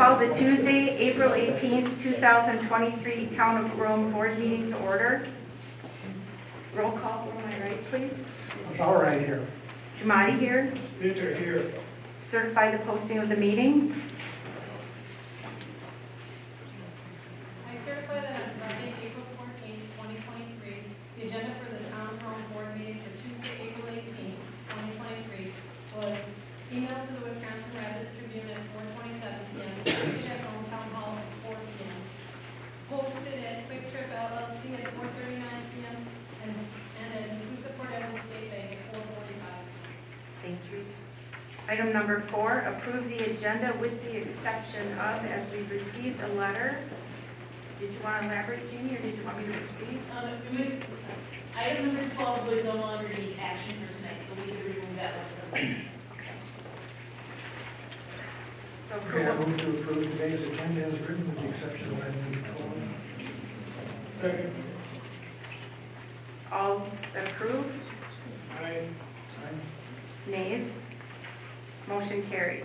call the Tuesday, April 18th, 2023 Town of Rome Board meeting to order. Roll call, on my right, please. All right here. Jamadi here. Victor here. Certify the posting of the meeting. I certify that on Friday, April 14th, 2023, the agenda for the Town of Rome Board meeting for Tuesday, April 18th, 2023 was emailed to the Wisconsin Rapids Tribune at 4:27 p.m., posted at Rome Town Hall at 4 p.m., posted at Quick Trip LLC at 4:39 p.m., and at New Support Edward State Bank at 4:45. Thank you. Item number 4, approve the agenda with the exception of, as we've received a letter. Did you want to elaborate, Jeannie, or did you want me to proceed? Item number 12 would no longer need action for tonight, so we could remove that one from the. So Okay, I approval. move to approve today's agenda as written with the exception of item number 12. Second. All approve? Aye. Nays? Motion carries.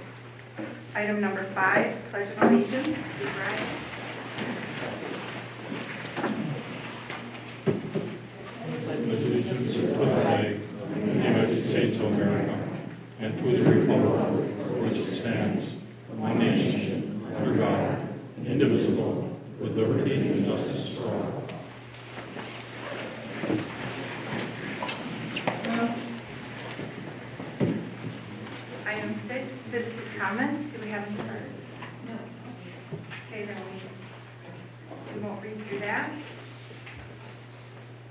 Item number 5, pledge of allegiance. Steve Ryan. Pledge allegiance to the flag of the United States of America and to the republic for which it stands, one nation, under God, indivisible, with liberty and justice for all. Item 6, citizen comments. Do we have any? No. Okay, then we won't read through that.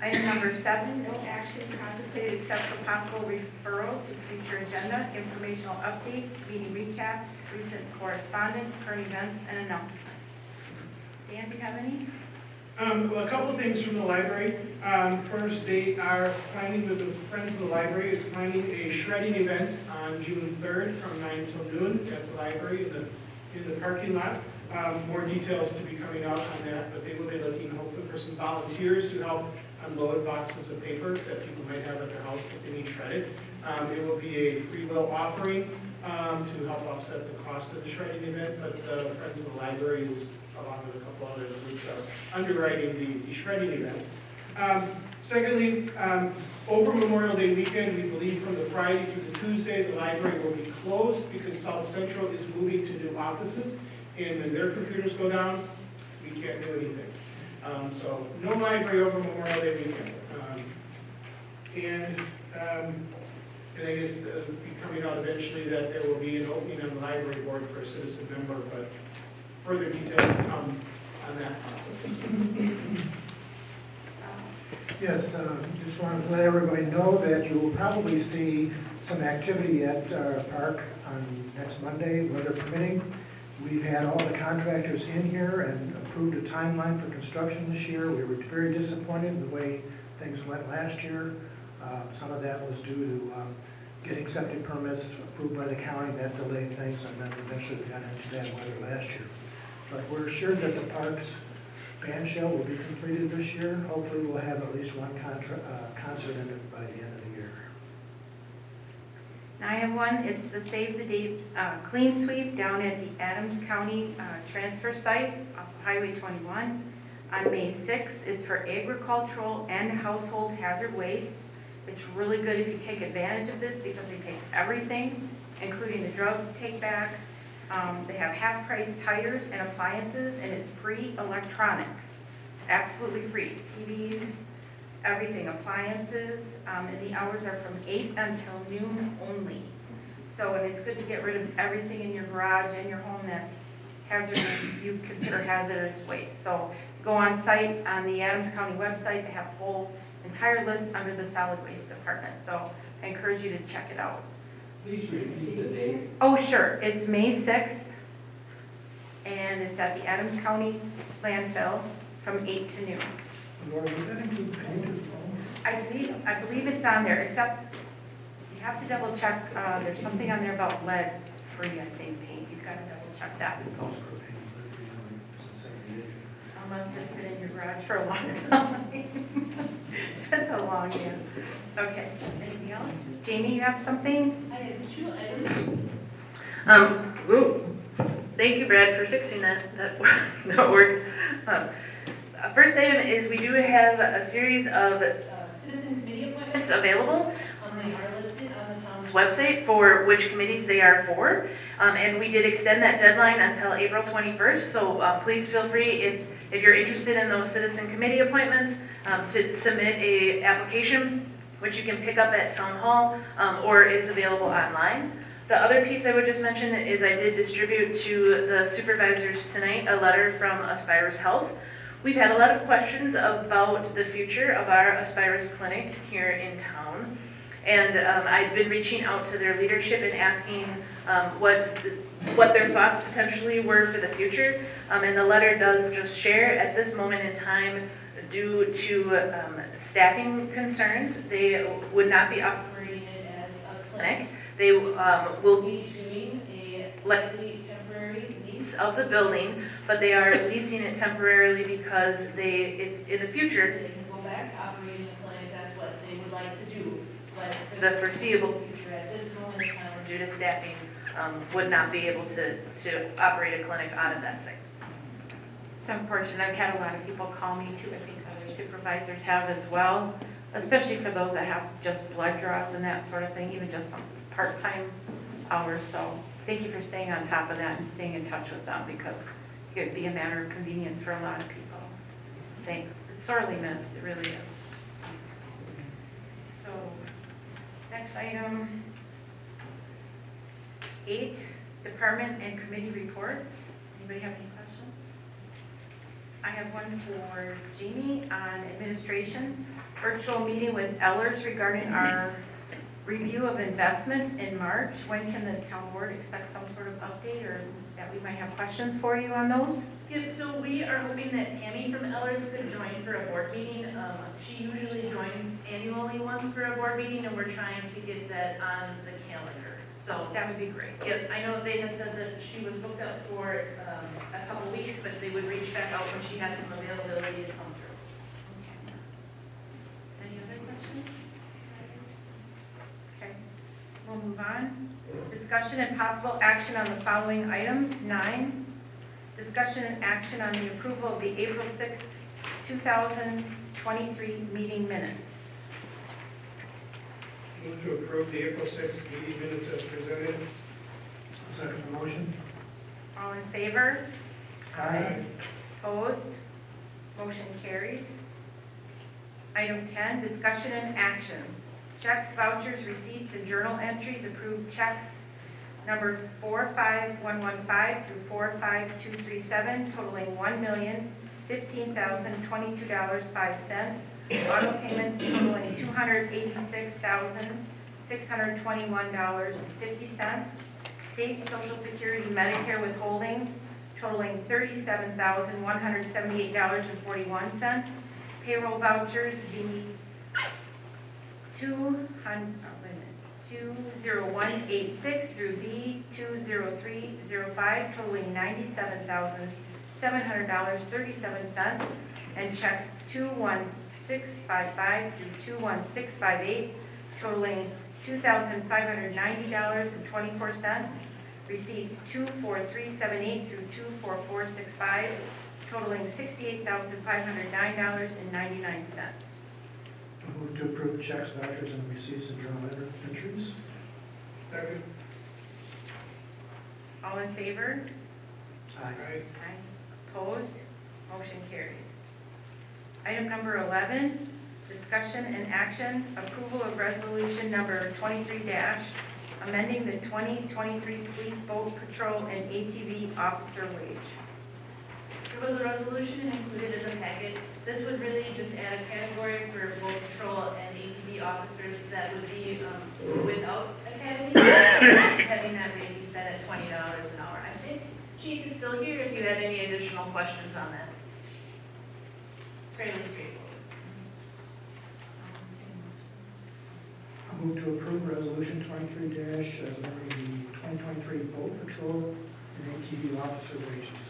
Item number 7, no action contemplated except for possible referral to future agenda, informational updates, meeting recaps, recent correspondence, current events, and announcements. Dan, do you have any? Well, a couple of things from the library. First, they are planning, with the Friends of the Library is planning a shredding event on June 3rd from 9 till noon at the library in the parking lot. More details to be coming out on that, but they will be looking hopefully for some volunteers to help unload boxes of paper that people might have at their house that they need shredded. It will be a free will offering to help offset the cost of the shredding event, but the Friends of the Library is, along with a couple other groups, are underwriting the shredding event. Secondly, over Memorial Day weekend, we believe from the Friday through the Tuesday, the library will be closed because South Central is moving to new offices, and when their computers go down, we can't do anything. So no library over Memorial Day weekend. And I guess it'll be coming out eventually that there will be an opening on the library board for a citizen member, but further details to come on that process. Yes, just wanted to let everybody know that you will probably see some activity at our park on next Monday, weather permitting. We've had all the contractors in here and approved a timeline for construction this year. We were very disappointed in the way things went last year. Some of that was due to getting septic permits approved by the county. That delayed things, and then eventually we got into bad weather last year. But we're assured that the park's band shell will be completed this year. Hopefully we'll have at least one concert in it by the end of the year. I have one. It's the Save the Day Clean Sweep down at the Adams County transfer site off Highway 21 on May 6th. It's for agricultural and household hazard waste. It's really good if you take advantage of this because they take everything, including the drug take back. They have half-price tires and appliances, and it's free electronics. It's absolutely free. TVs, everything, appliances, and the hours are from 8 until noon only. So, and it's good to get rid of everything in your garage and your home that's hazardous, you consider hazardous waste. So go on site on the Adams County website. They have a whole entire list under the solid waste department. So I encourage you to check it out. Please repeat the date. Oh, sure. It's May 6th, and it's at the Adams County landfill from 8 to noon. Laura, would that include paint as well? I believe it's on there, except you have to double check. There's something on there about lead free, I think, paint. You've got to double check that. Also for paint, is that for you, since 78? Unless it's been in your garage for a long time. That's a long answer. Okay, anything else? Jamie, you have something? I have 2 items. Thank you, Brad, for fixing that. That worked. First item is we do have a series of citizen committee appointments available. They are listed on the town's website for which committees they are for. And we did extend that deadline until April 21st. So please feel free, if you're interested in those citizen committee appointments, to submit a application, which you can pick up at Town Hall or is available online. The other piece I would just mention is I did distribute to the supervisors tonight a letter from Aspirus Health. We've had a lot of questions about the future of our Aspirus clinic here in town. And I've been reaching out to their leadership and asking what their thoughts potentially were for the future. And the letter does just share at this moment in time, due to staffing concerns, they would not be operating it as a clinic. They will be doing a likely temporary lease of the building, but they are leasing it temporarily because in the future, they can go back to operating the clinic. That's what they would like to do. But for the foreseeable future, at this moment in time, due to staffing, would not be able to operate a clinic out of that site. It's unfortunate. I've had a lot of people call me too. I think other supervisors have as well, especially for those that have just blood draws and that sort of thing, even just some part-time hours. So thank you for staying on top of that and staying in touch with them, because it would be a matter of convenience for a lot of people. Thanks. It's sorely missed. It really is. So next item, 8, department and committee reports. Anybody have any questions? I have one for Jamie on administration. Virtual meeting with Ellers regarding our review of investments in March. When can the town board expect some sort of update, or that we might have questions for you on those? Yep, so we are hoping that Tammy from Ellers could join for a board meeting. She usually joins annually once for a board meeting, and we're trying to get that on the calendar. So That would be great. yep, I know they had said that she was booked up for a couple weeks, but they would reach back out when she had some availability to come through. Okay. Any other questions? Okay, we'll move on. Discussion and possible action on the following items. 9, discussion and action on the approval of the April 6th, 2023 meeting minutes. Move to approve the April 6th meeting minutes as presented. Second the motion. All in favor? Aye. Opposed? Motion carries. Item 10, discussion and action. Checks, vouchers, receipts, and journal entries. Approved checks number 45115 through 45237 totaling $1,015,022.05. Auto payments totaling $286,621.50. State Social Security Medicare withholdings totaling $37,178.41. Payroll vouchers, the 20186 through B20305 totaling $97,700.37, and checks 21655 through 21658 totaling $2,590.24. Receipts 24378 through 24465 totaling $68,509.99. Move to approve checks, vouchers, and receipts and journal entries. Second. All in favor? Aye. Aye. Aye. Opposed? Motion carries. Item number 11, discussion and action, approval of resolution number 23- amending the 2023 police boat patrol and ATV officer wage. There was a resolution included in the packet. This would really just add a category for boat patrol and ATV officers that would be without academy, having that rate be set at $20 an hour. I think Chief is still here if you had any additional questions on that. It's fairly straightforward. I move to approve resolution 23- amending the 2023 boat patrol and ATV officer wages.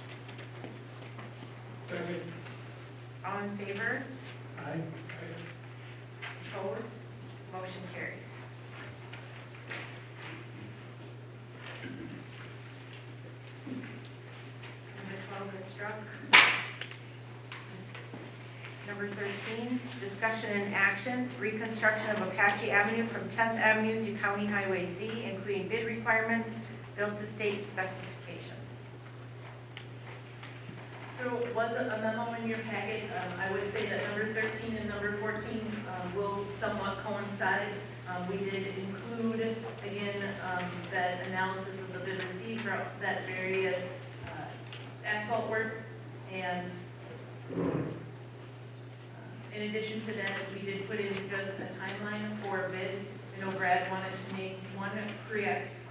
Second. All in favor? Aye. Opposed? Motion carries. struck. Number 13, discussion and action, reconstruction of Apache Avenue from 10th Avenue to County Highway Z, including bid requirements, built to state specifications. There was a memo in your packet. I would say that number 13 and number 14 will somewhat coincide. We did include, again, that analysis of the bid received for that various asphalt work. And in addition to that, we did put in just a timeline for bids. I know Brad wanted to make one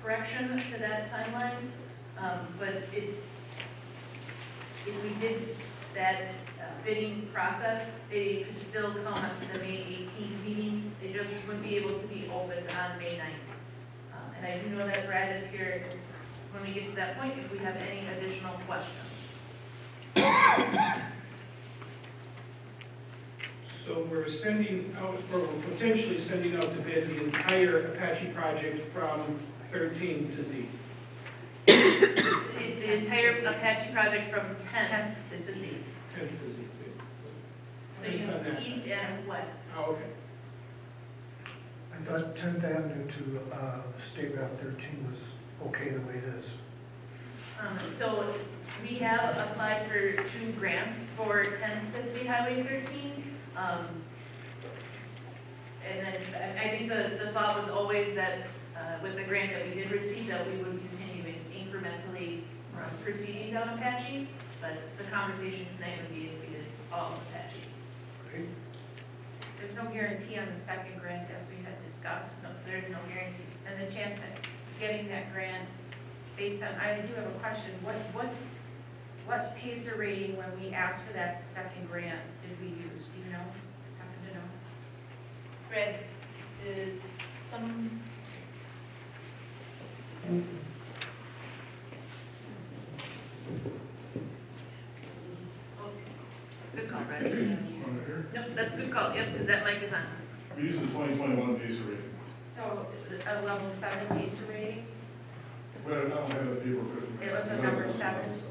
correction to that timeline, but if we did that bidding process, they could still come up to the May 18th meeting. They just wouldn't be able to be opened on May 9th. And I do know that Brad is here when we get to that point if we have any additional questions. So we're sending out, or we're potentially sending out to bid the entire Apache project from 13 to Z. The entire Apache project from 10th to Z. 10 to Z. So you have east and west. Oh, okay. I thought 10th Avenue to State Route 13 was okay the way it is. So we have applied for 2 grants for 10th to State Highway 13. And then I think the thought was always that with the grant that we did receive, that we would continue incrementally proceeding down Apache. But the conversation tonight would be if we did all of Apache. Great. There's no guarantee on the second grant, as we had discussed. No, there's no guarantee. And the chance of getting that grant based on, I do have a question, what PACER rating when we asked for that second grant did we use? Do you know? Happen to know? Red is some, good call, Red. Nope, that's a good call, yep, because that mic is on. We use the 2021 PACER rating. So a level 7 PACER rating? But I don't have the paper. It was a number 7.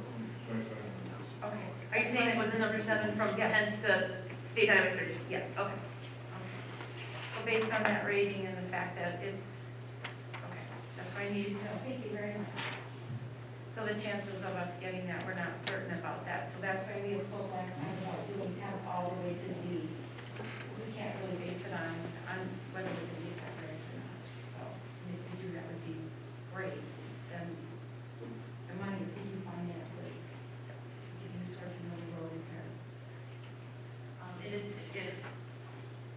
Okay. Are you saying it was a number 7 from 10th to State Highway 13? Yes. Okay. So based on that rating and the fact that it's, okay, that's what I needed to know. Thank you very much. So the chances of us getting that, we're not certain about that. So that's why we had spoke last time about doing 10th all the way to Z. We can't really base it on whether we can get that grant or not. So if we do, that would be great. Then the money, if we do finance it, we can start to know the road repair. If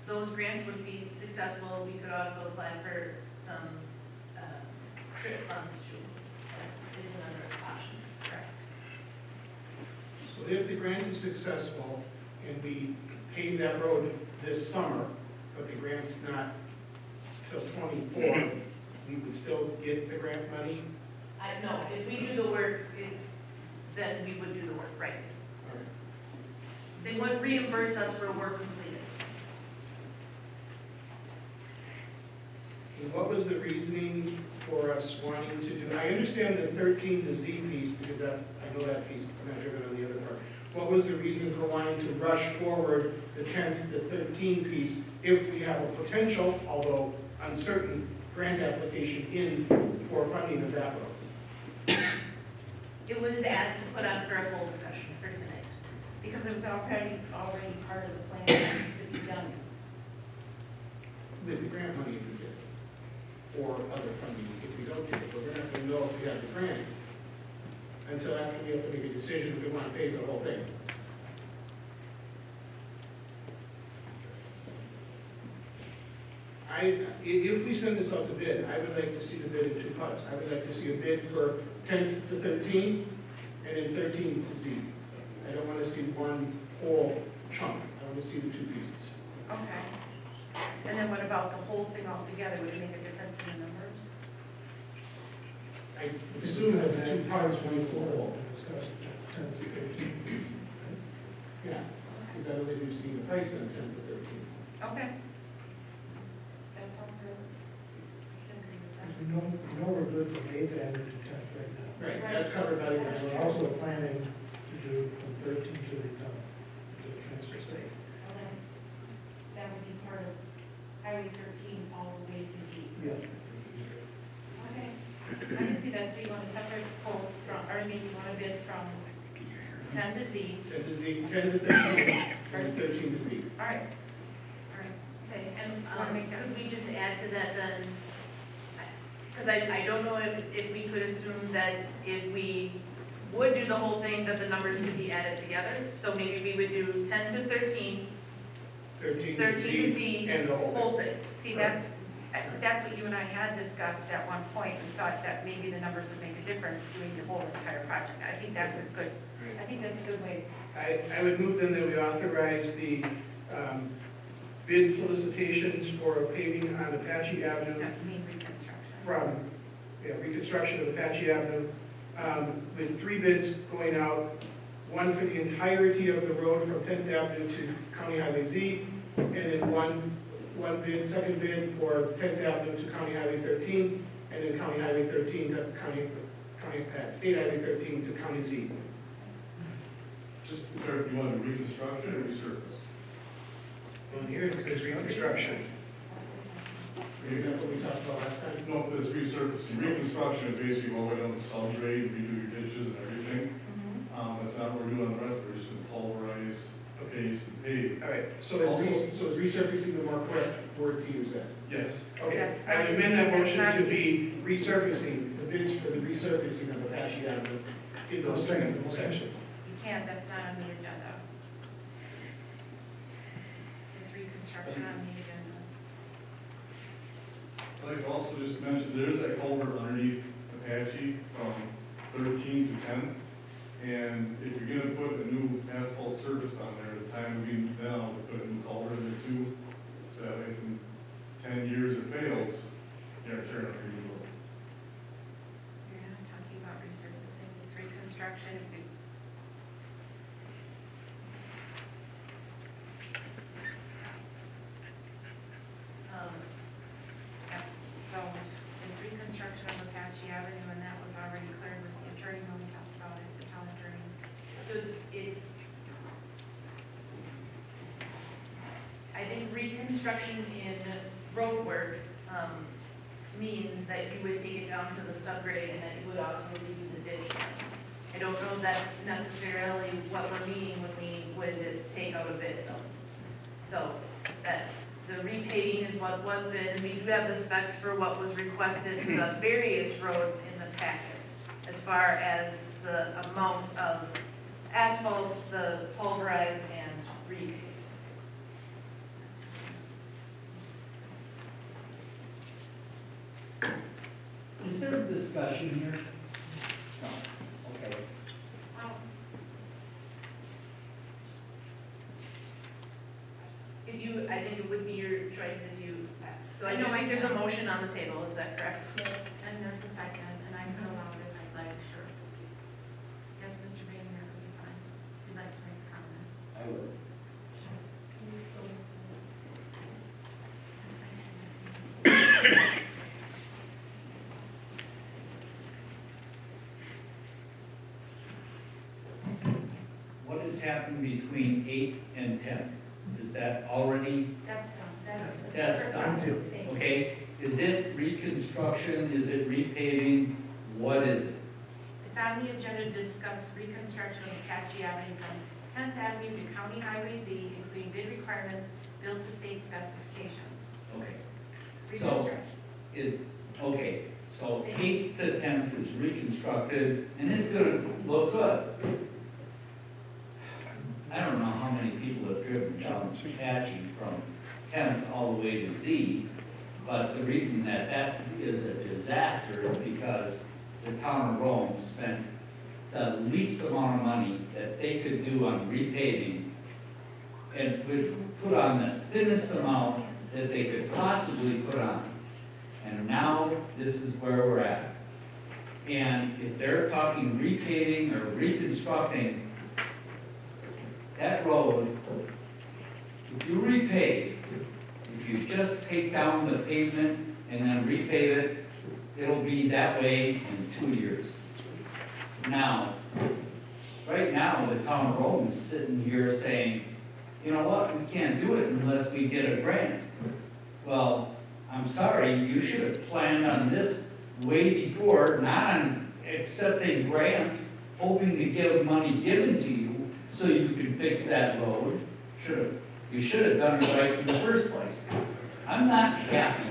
those grants would be successful, we could also apply for some trip funds too. That is another option. Correct. So if the grant is successful and we pave that road this summer, but the grant's not till 24, we would still get the grant money? No, if we do the work, then we would do the work, right? All right. They would reimburse us for work completed. And what was the reasoning for us wanting to do, I understand the 13 to Z piece, because I know that piece, I'm not sure about the other part. What was the reason for wanting to rush forward the 10th to 13 piece if we have a potential, although uncertain, grant application in for funding of that road? It was asked to put on for a full discussion for tonight. Because it was already part of the plan to be done. With the grant money if we get it, or other funding if we don't get it. We're not going to know if we have the grant until after we have to make a decision if we want to pay the whole thing. If we send this out to bid, I would like to see the bid in 2 parts. I would like to see a bid for 10 to 13 and then 13 to Z. I don't want to see one whole chunk. I want to see the 2 pieces. Okay. And then what about the whole thing altogether? Would it make a difference in the numbers? I assume that the 2 parts went for all. Discuss 10 to 13. Yeah, because I don't think we've seen the price on 10 to 13. Okay. That sounds good. I can agree with that. We know we're good from 8th Avenue to 10th right now. Right, that's covered by the And grant. we're also planning to do from 13 to the transfer site. Well, that would be part of Highway 13 all the way to Z. Yeah. Okay. I can see that, so you want a separate quote from, or maybe you want a bid from 10 to Z. 10 to Z, 10 to 13, and 13 to Z. All right. All right, okay, and could we just add to that then? Because I don't know if we could assume that if we would do the whole thing, that the numbers could be added together. So maybe we would do 10 to 13, 13 13 to to Z, Z, and the whole thing. Whole thing. See, that's what you and I had discussed at one point, and thought that maybe the numbers would make a difference doing the whole entire project. I think that's a good way. I would move then that we authorize the bid solicitations for paving on Apache Avenue That mean reconstruction. from, reconstruction of Apache Avenue, with 3 bids going out, one for the entirety of the road from 10th Avenue to County Highway Z, and then one bid, second bid for 10th Avenue to County Highway 13, and then County Highway 13 to State Highway 13 to County Z. Just to clarify, you want reconstruction or resurface? Well, here it says reconstruction. That's what we talked about last time. No, it's resurfacing. Reconstruction is basically all the way down to subgrade, redo your ditches and everything. That's not what we're doing on the rest, we're just gonna pulverize, paste, and pave. All right, so is resurfacing the more correct word to use then? Yes. Okay, I would amend that motion to be resurfacing, the bids for the resurfacing of Apache Avenue in those 3 sections. You can't, that's not on the agenda. It's reconstruction on the agenda. I'd like to also just mention, there's that culvert underneath Apache from 13 to 10. And if you're gonna put a new asphalt surface on there, the time would be now to put a new culvert in there too. So that if in 10 years it fails, you're tearing up your new road. You're not talking about resurfacing, it's reconstruction. Yeah, so it's reconstruction of Apache Avenue, and that was already cleared with the attorney when we talked about it, the town attorney. So it's, I think reconstruction in road work means that you would take it down to the subgrade and that you would also redo the ditch. I don't know if that's necessarily what we're meaning when we would take out a bid though. So that the repaving is what was bid, and we do have the specs for what was requested for the various roads in the packet as far as the amount of asphalt, the pulverized and repaved. Is there a discussion here? No, okay. If you, I think it would be your choice if you, so I know, Mike, there's a motion on the table, is that correct? Yes, and there's a second, and I can allow it if I'd like, sure. Yes, Mr. Bain, that would be fine. If you'd like to make a comment. I would. What has happened between 8 and 10? Is that already, That's done. that's done? Okay, is it reconstruction, is it repaving, what is it? It's on the agenda to discuss reconstruction of Apache Avenue from 10th Avenue to County Highway Z, including bid requirements, built to state specifications. Okay, So- Reconstruction. okay, so 8 to 10th is reconstructed, and it's gonna look good. I don't know how many people have driven down Apache from 10th all the way to Z, but the reason that that is a disaster is because the town of Rome spent the least amount of money that they could do on repaving and would put on the thinnest amount that they could possibly put on. And now this is where we're at. And if they're talking repaving or reconstructing, that road, if you repave, if you just take down the pavement and then repave it, it'll be that way in 2 years. Now, right now, the town of Rome is sitting here saying, you know what, we can't do it unless we get a grant. Well, I'm sorry, you should have planned on this way before, not on accepting grants, hoping to get money given to you so you can fix that road. You should have done it right in the first place. I'm not happy.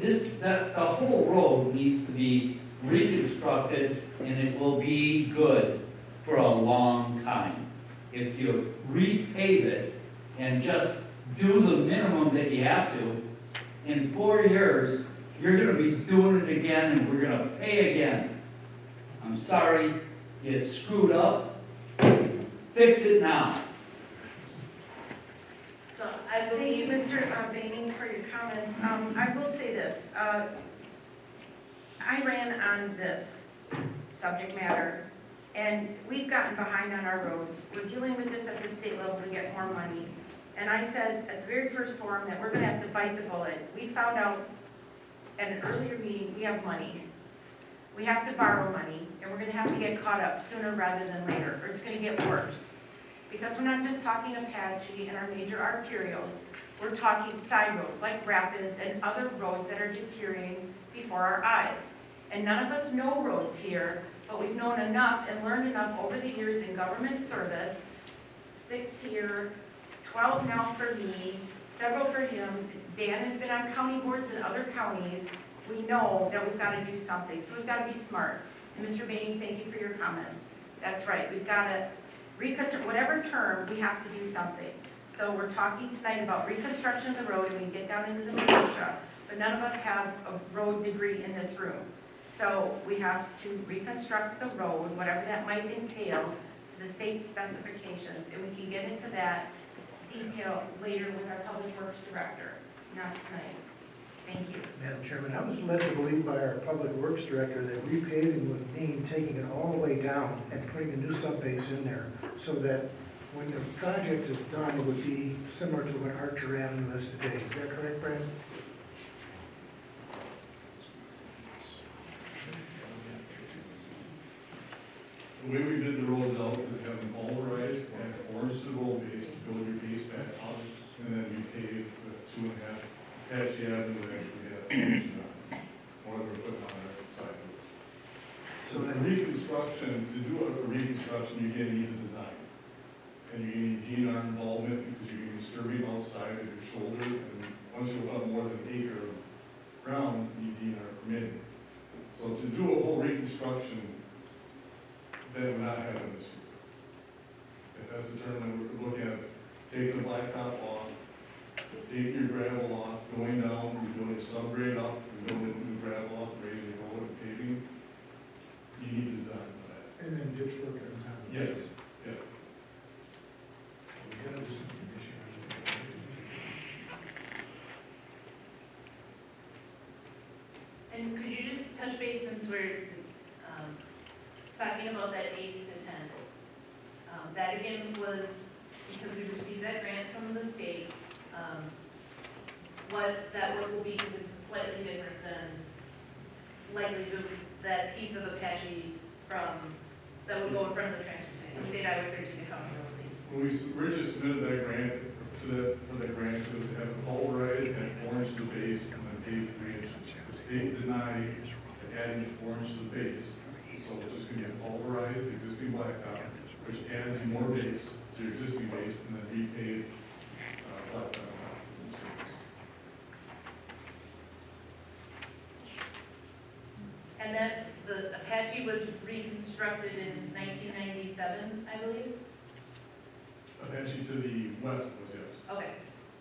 The whole road needs to be reconstructed, and it will be good for a long time. If you repave it and just do the minimum that you have to, in 4 years, you're gonna be doing it again, and we're gonna pay again. I'm sorry, you screwed up. Fix it now. So I Thank you, believe, Mr. Baining, for your comments. I will say this. I ran on this subject matter, and we've gotten behind on our roads. We're dealing with this at the state level to get more money. And I said at the very first forum that we're gonna have to bite the bullet. We found out at an earlier meeting, we have money. We have to borrow money, and we're gonna have to get caught up sooner rather than later, or it's gonna get worse. Because we're not just talking Apache and our major arterials, we're talking side roads like Rapids and other roads that are deteriorating before our eyes. And none of us know roads here, but we've known enough and learned enough over the years in government service, 6 here, 12 now for me, several for him. Dan has been on county boards in other counties. We know that we've got to do something, so we've got to be smart. And Mr. Bainey, thank you for your comments. That's right, we've got to reconstruct, whatever term, we have to do something. So we're talking tonight about reconstruction of the road, and we can get down into the minutia, but none of us have a road degree in this room. So we have to reconstruct the road, whatever that might entail, to the state specifications, and we can get into that detail later with our public works director, not tonight. Thank you. Madam Chairman, I was led to believe by our Public Works Director that repaving would mean taking it all the way down and putting a new subbase in there, so that when the project is done, it would be similar to what Archer Avenue is today. Is that correct, Brad? The way we did the roads out is have them pulverized and orange to the road base, build your base back out, and then we pave with 2.5 Apache Avenue that actually have orange on it, or we're putting on our side. So the reconstruction, to do a reconstruction, you're gonna need a design. And you need DNR involvement because you're gonna be disturbing outside of your shoulders, and once you have more than an acre of ground, you need DNR permitting. So to do a whole reconstruction, that would not happen this year. If that's the term that we're looking at, taking the blacktop off, taking your gravel off, going down, redoing a subgrade up, redoing new gravel off, raising the road and paving, you need to design for that. And then ditch work on top of it. Yes, yeah. We gotta do something this year. and could you just touch base since we're talking about that 8 to 10? That again was because we received that grant from the state. What that work will be, because it's slightly different than likely that piece of Apache that would go in front of the transfer station, State Highway 13 to County Road Z. When we just submitted that grant for that grant to have it pulverized and orange to the base and then paved 3 inches. The state denied adding 4 inches to the base. So it's just gonna be a pulverized existing blacktop, which adds more base to your existing base and then repave blacktop. And that, the Apache was reconstructed in 1997, I believe? Apache to the west was, yes, Okay,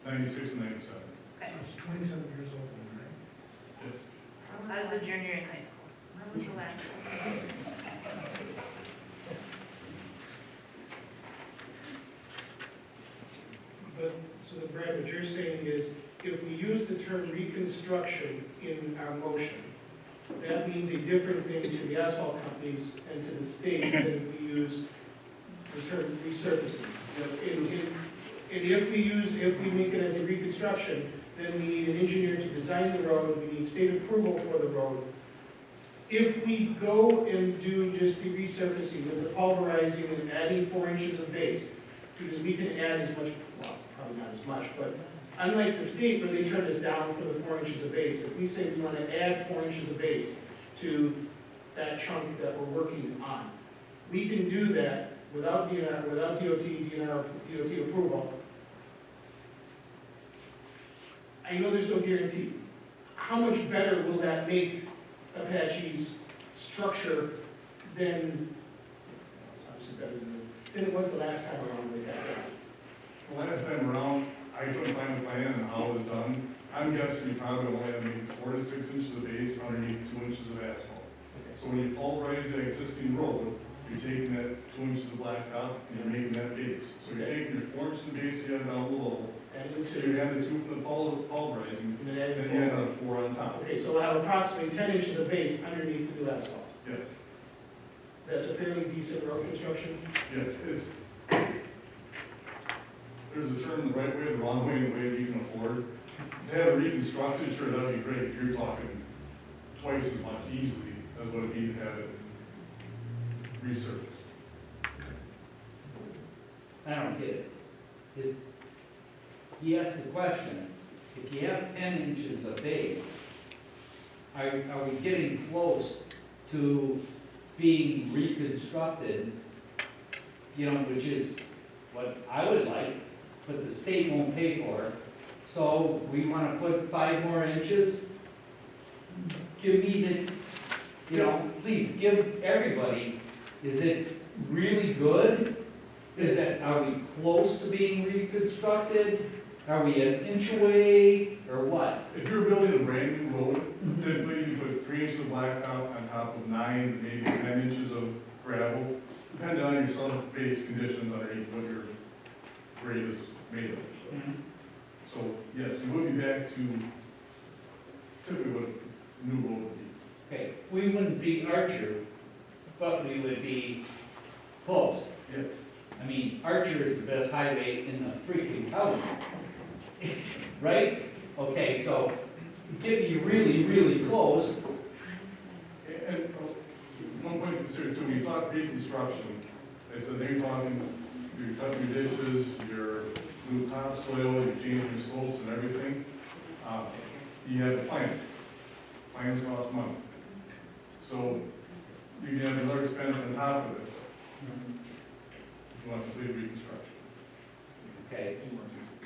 96 and 97. okay. It's 27 years old, right? I was a junior in high school. When was the last one? But, so Brad, what you're saying is, if we use the term reconstruction in our motion, that means a different thing to the asphalt companies and to the state than if we use the term resurfacing. And if we make it as a reconstruction, then we need an engineer to design the road, we need state approval for the road. If we go and do just the resurfacing with the pulverizing and adding 4 inches of base, because we can add as much, well, probably not as much, but unlike the state where they turn us down for the 4 inches of base, if we say we want to add 4 inches of base to that chunk that we're working on, we can do that without DNR, without DOT approval. I know there's no guarantee. How much better will that make Apache's structure than, it's obviously better than it was the last time around with that? The last time around, I couldn't find the plan and how it was done. I'm guessing you probably only have maybe 4 to 6 inches of base underneath 2 inches of asphalt. So when you pulverize the existing road, you're taking that 2 inches of blacktop and you're making that base. So you're taking your 4 inches of base you have down below, so you have the 2 from the pulverizing, and then you add another 4 on top. Okay, so we'll have approximately 10 inches of base underneath the new asphalt. Yes, That's a fairly decent road construction. yes, it's, there's a term the right way, the wrong way, the way we can afford. To have it reconstructed, sure, that'd be great. You're talking twice as much easily as what it need to have it resurfaced. I don't get it. He asked the question, if you have 10 inches of base, are we getting close to being reconstructed, you know, which is what I would like, but the state won't pay for it. So we want to put 5 more inches? Give me the, you know, please give everybody, is it really good? Are we close to being reconstructed? Are we an inch away, or what? If you're building a brand new road, typically you put 3 inches of blacktop on top of 9, maybe 10 inches of gravel, depending on your sub-base conditions underneath what your grade is made of. So, yes, you would be back to typically what a new road would be. Okay, we wouldn't be Archer, but we would be close. Yes. I mean, Archer is the best highway in the freaking county. Right? Okay, so get me really, really close. And one point to consider too, when you talk reconstruction, they said they're talking, you're cutting your ditches, your new topsoil, you're changing your slopes and everything. You have a plan. Plans cost money. So you can have another expense on top of this. If you want complete reconstruction. Okay,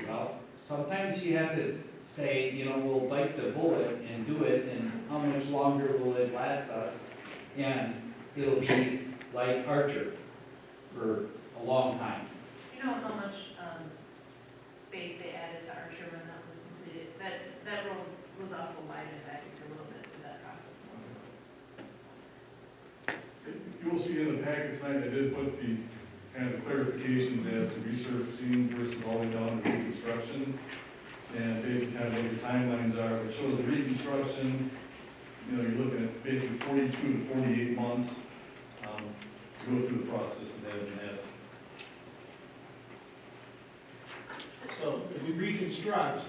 well, sometimes you have to say, you know, we'll bite the bullet and do it, and how much longer will it last us? And it'll be like Archer for a long time. You know how much base they added to Archer when that was completed? That road was also widened, I think, a little bit through that process. You will see in the packet tonight, I did put the kind of clarifications as to resurfacing versus all the way down to reconstruction. And basically kind of what the timelines are. It shows the reconstruction, you know, you're looking at basically 42 to 48 months to go through the process of that and that. So if we reconstruct,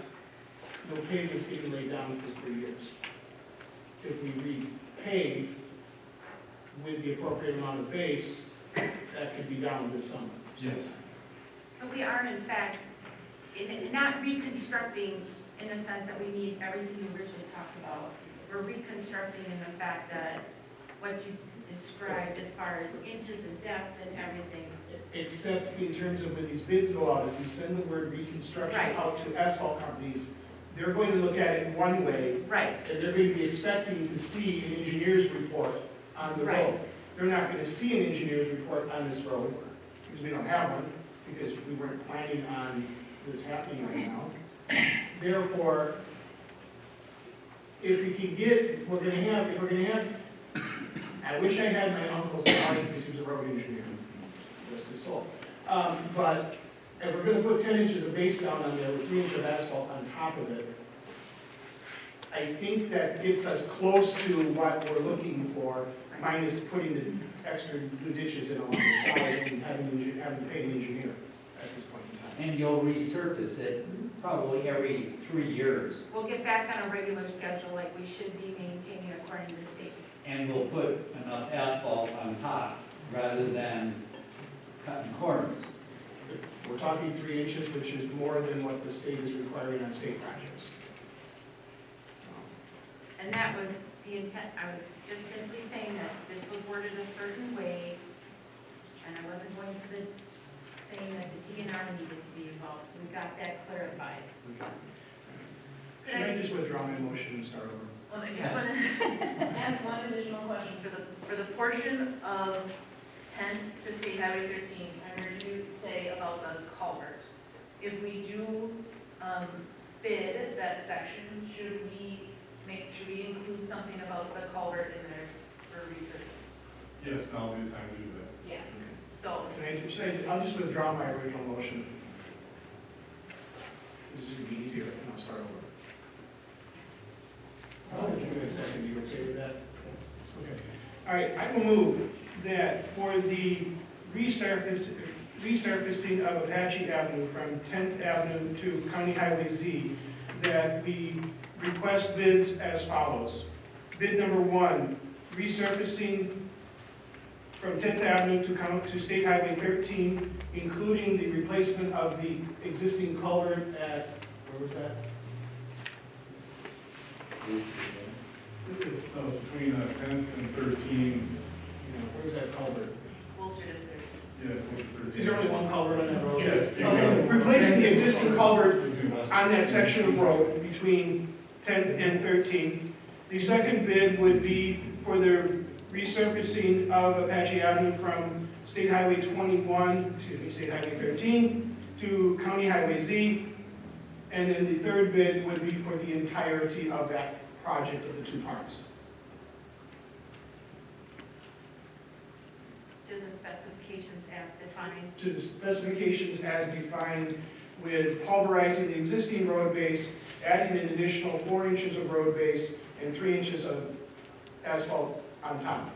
no pavement's getting laid down for 3 years. If we repave with the appropriate amount of base, that could be done this summer. Yes. So we are in fact, not reconstructing in the sense that we need everything you originally talked about. We're reconstructing in the fact that what you described as far as inches of depth and everything. Except in terms of when these bids go out, if you send the word reconstruction Right. out to asphalt companies, they're going to look at it one way, Right, and they're going to be expecting to see an engineer's report on the road. Right. They're not going to see an engineer's report on this road, because we don't have one, because we weren't planning on this happening right now. Therefore, if we can get, if we're gonna have, I wish I had my uncle's salary because he was a road engineer, rest his soul. But if we're gonna put 10 inches of base down on there with 3 inches of asphalt on top of it, I think that gets us close to what we're looking for, minus putting the extra ditches in along the side and having to pay an engineer at this point in time. And you'll resurface it probably every 3 years. we'll get back on a regular schedule like we should be maintaining according to the state. and we'll put enough asphalt on top rather than cutting corners. We're talking 3 inches, which is more than what the state is requiring on state projects. And that was the intent, I was just simply saying that this was worded a certain way, and I wasn't going to the, saying that the DNR needed to be involved, so we got that clarified. Should I just withdraw my motion and start over? I just want to Ask one additional question. For the portion of 10 to State Highway 13, I heard you say about the culvert. If we do bid that section, should we include something about the culvert in there for research? Yes, now would be the time to do that. Yeah. So, I'll just withdraw my original motion. This is going to be easier, and I'll start over. Give me a second, you okay with that? Okay. All right, I will move that for the resurfacing of Apache Avenue from 10th Avenue to County Highway Z, that we request bids as follows. Bid number 1, resurfacing from 10th Avenue to State Highway 13, including the replacement of the existing culvert at, where was that? Between 10th and 13, Where's that culvert? closer to 30. yeah, close to 13. Is there only one culvert on that road? Yes. Okay, replacing the existing culvert on that section of road between 10th and 13th. The second bid would be for the resurfacing of Apache Avenue from State Highway 13 to County Highway Z. And then the third bid would be for the entirety of that project of the 2 parts. To the specifications as defined. To the specifications as defined, with pulverizing the existing road base, adding an additional 4 inches of road base and 3 inches of asphalt on top.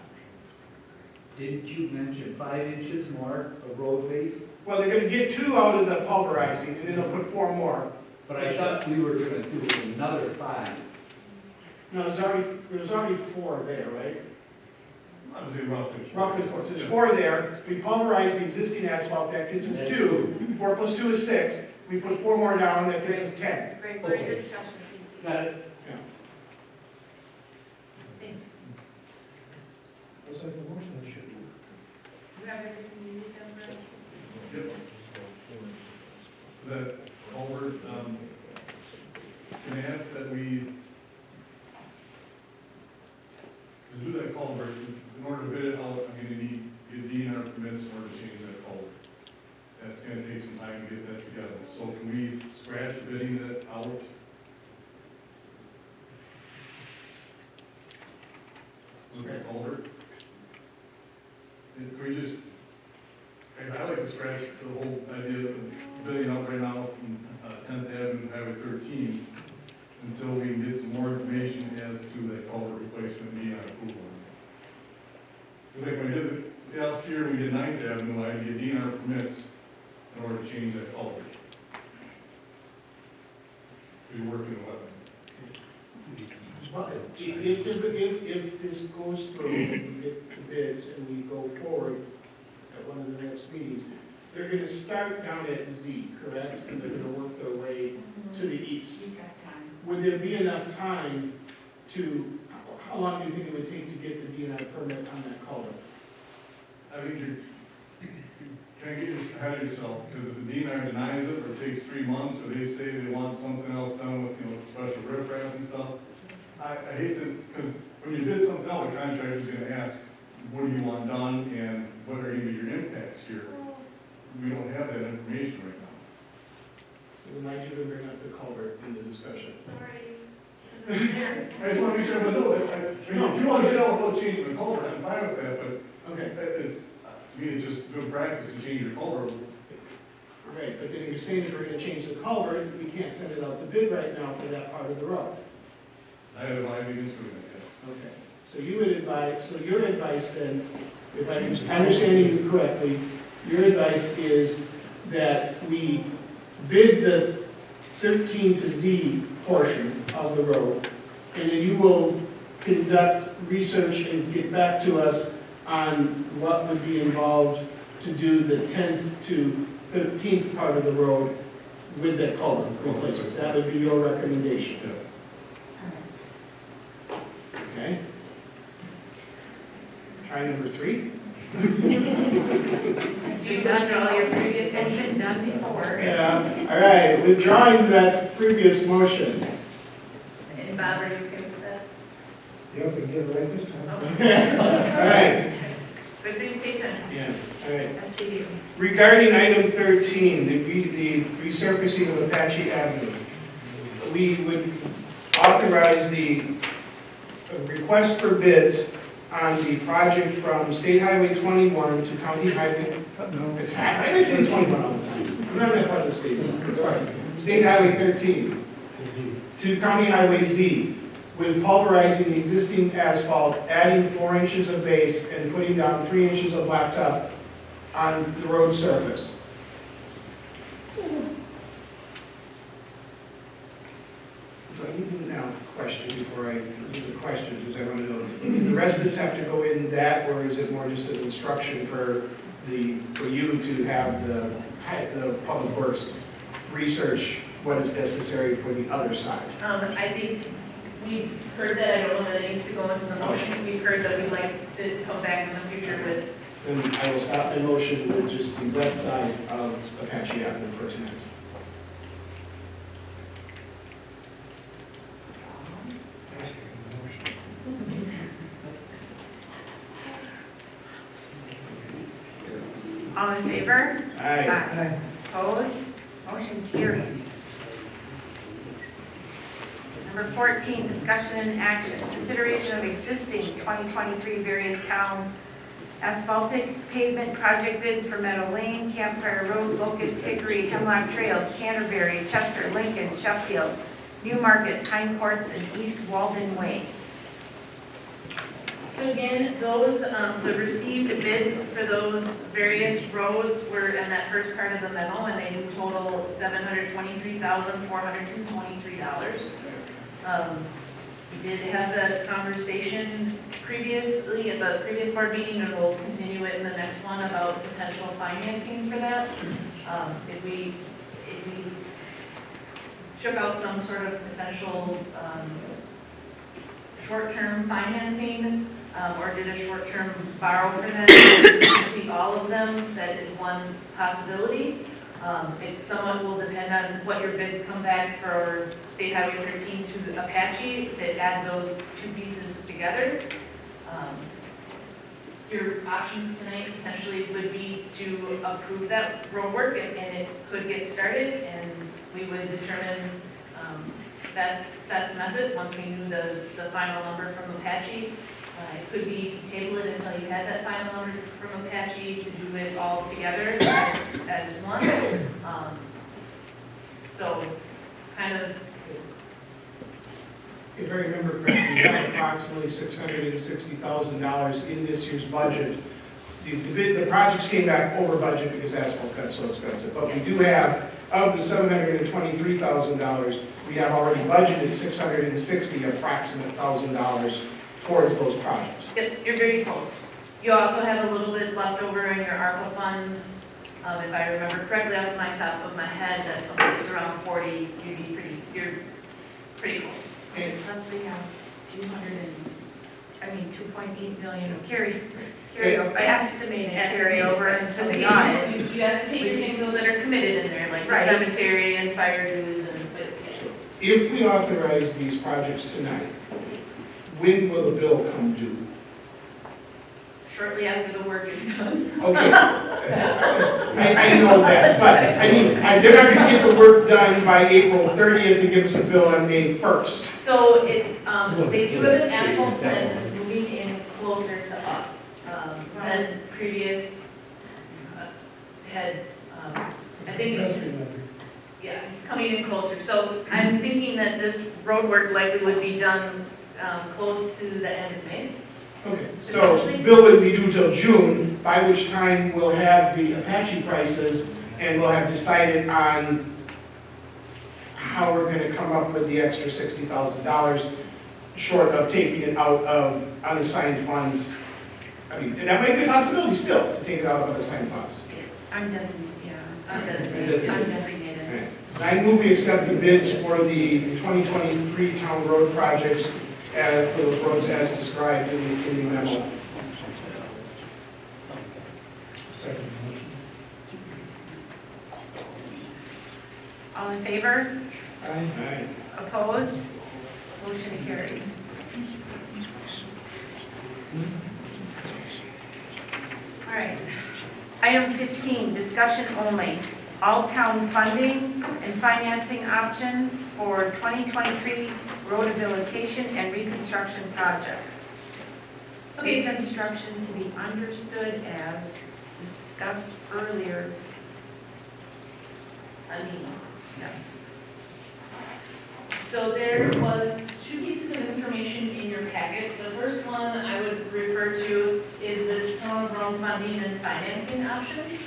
Didn't you mention 5 inches more of road base? Well, they're gonna get 2 out of the pulverizing, and then they'll put 4 more. But I thought we were gonna do another 5. No, there's already 4 there, right? I would say roughly. Roughly 4, so there's 4 there. We pulverize the existing asphalt, that gives us 2. 4 plus 2 is 6. We put 4 more down, that gives us 10. Great, great discussion. Got it? Looks like the motion should do. You have everything you need, Deborah? Yep. That culvert, can I ask that we, to do that culvert, in order to bid it out, I'm gonna need DNR permits in order to change that culvert. That's gonna take some time to get that together. So can we scratch bidding that out? Look at culvert? Can we just, I like to scratch the whole idea of bidding out right now from 10th Avenue, Highway 13, until we can get some more information as to that culvert replacement being on approval. Because like when we did the last year, we did 9th Avenue, I had to get DNR permits in order to change that culvert. We work in the wetland. If this goes through, and we get the bids, and we go forward at one of the next meetings, they're gonna start down at Z, correct? And they're gonna work their way to the east. You've got time. Would there be enough time to, how long do you think it would take to get the DNR permit on that culvert? I think you're, can I get this ahead of yourself? Because if the DNR denies it, or it takes 3 months, or they say they want something else done with, special riprap and stuff, I hate to, because when you bid something out, the contractor's gonna ask, what do you want done, and what are gonna be your impacts here? We don't have that information right now. So we might even bring up the culvert in the discussion. Sorry. I just want to be sure, but no, if you want to get out without changing the culvert, I'm fine with that, but Okay, it's, to me, it's just good practice to change your culvert. right, but then you're saying if we're gonna change the culvert, we can't send it out to bid right now for that part of the road. I advise against doing that, Okay, so you would advise, so your advice then, if I'm understanding you correctly, your advice is that we bid the 13 to Z portion of the road, and then you will conduct research and get back to us on what would be involved to do the 10th to 15th part of the road with that culvert replacement. That would be your recommendation. Okay? Try number 3. You've done all your previous, it's been done before. Yeah, all right, withdrawing that previous motion. And Bob, are you okay with that? Yep, we can get it right this time. All right, Good thing to take time. yeah, all right. That's the deal. Regarding item 13, the resurfacing of Apache Avenue, we would authorize the request for bids on the project from State Highway 21 to County Highway, I say 21 all the time. I'm not that part of the state. State Highway 13 to County Highway Z, with pulverizing the existing asphalt, adding 4 inches of base, and putting down 3 inches of blacktop on the road surface. Do I need to now question before I do the questions, because I want to know, does the rest of this have to go in that, or is it more just an instruction for you to have the Public Works research what is necessary for the other side? I think we've heard that, I don't know that it needs to go into the motion, we've heard that we'd like to come back in the future with, Then I will stop my motion with just the west side of Apache Avenue for tonight. All in favor? Aye. Aye. Opposed? Motion carries. Number 14, discussion and action. Consideration of existing 2023 various town asphaltic pavement project bids for Meadow Lane, Campfire Road, Locust, Hickory, Hemlock Trails, Canterbury, Chester, Lincoln, Sheffield, Newmarket, Pine Courts, and East Walden Way. so again, those, the received bids for those various roads were in that first part of the memo, and they total $723,423. We did have that conversation previously at the previous board meeting, and we'll continue it in the next one about potential financing for that. If we shook out some sort of potential short-term financing, or did a short-term borrow for them, complete all of them, that is one possibility. It somewhat will depend on what your bids come back for State Highway 13 to Apache, to add those 2 pieces together. Your options tonight potentially would be to approve that road work, and it could get started, and we would determine that best method once we knew the final number from Apache. It could be to table it until you had that final number from Apache, to do it all together as one. So kind of, If I remember correctly, we have approximately $660,000 in this year's budget. The projects came back over budget because asphalt got so expensive, but we do have, of the $723,000, we have already budgeted $660,000 approximate towards those projects. yep, you're very close. You also have a little bit left over in your ARPA funds. If I remember correctly off my top of my head, that's someplace around 40, you're pretty close. And Plus we have 2.8 million of carryover, estimated carryover until we got it. You have to take your things that are committed in there, like the Right. cemetery and fire dues and, if we authorize these projects tonight, when will the bill come due? shortly after the work is done. Okay. I know that, but I mean, they're not gonna get the work done by April 30th to give us a bill on May 1st. So they do have an asphalt plant that's moving in closer to us than previous had, I think it's, yeah, it's coming in closer. So I'm thinking that this road work likely would be done close to the end of May. Okay, so the bill wouldn't be due till June, by which time we'll have the Apache prices and we'll have decided on how we're gonna come up with the extra $60,000. short of taking it out of unassigned funds. I mean, and that might be a possibility still, to take it out of unassigned funds. I'm designated, yeah. I'm designated. I'm designated. I move we accept the bids for the 2023 town road projects for those roads as described in the memo. Second motion. All in favor? Aye. Opposed? Motion carries. All right. Item 15, discussion only. All town funding and financing options for 2023 road rehabilitation and reconstruction projects. Okay, so Reconstruction to be understood as discussed earlier. I mean, Yes. so there was 2 pieces of information in your packet. The first one I would refer to is this town of Rome funding and financing options.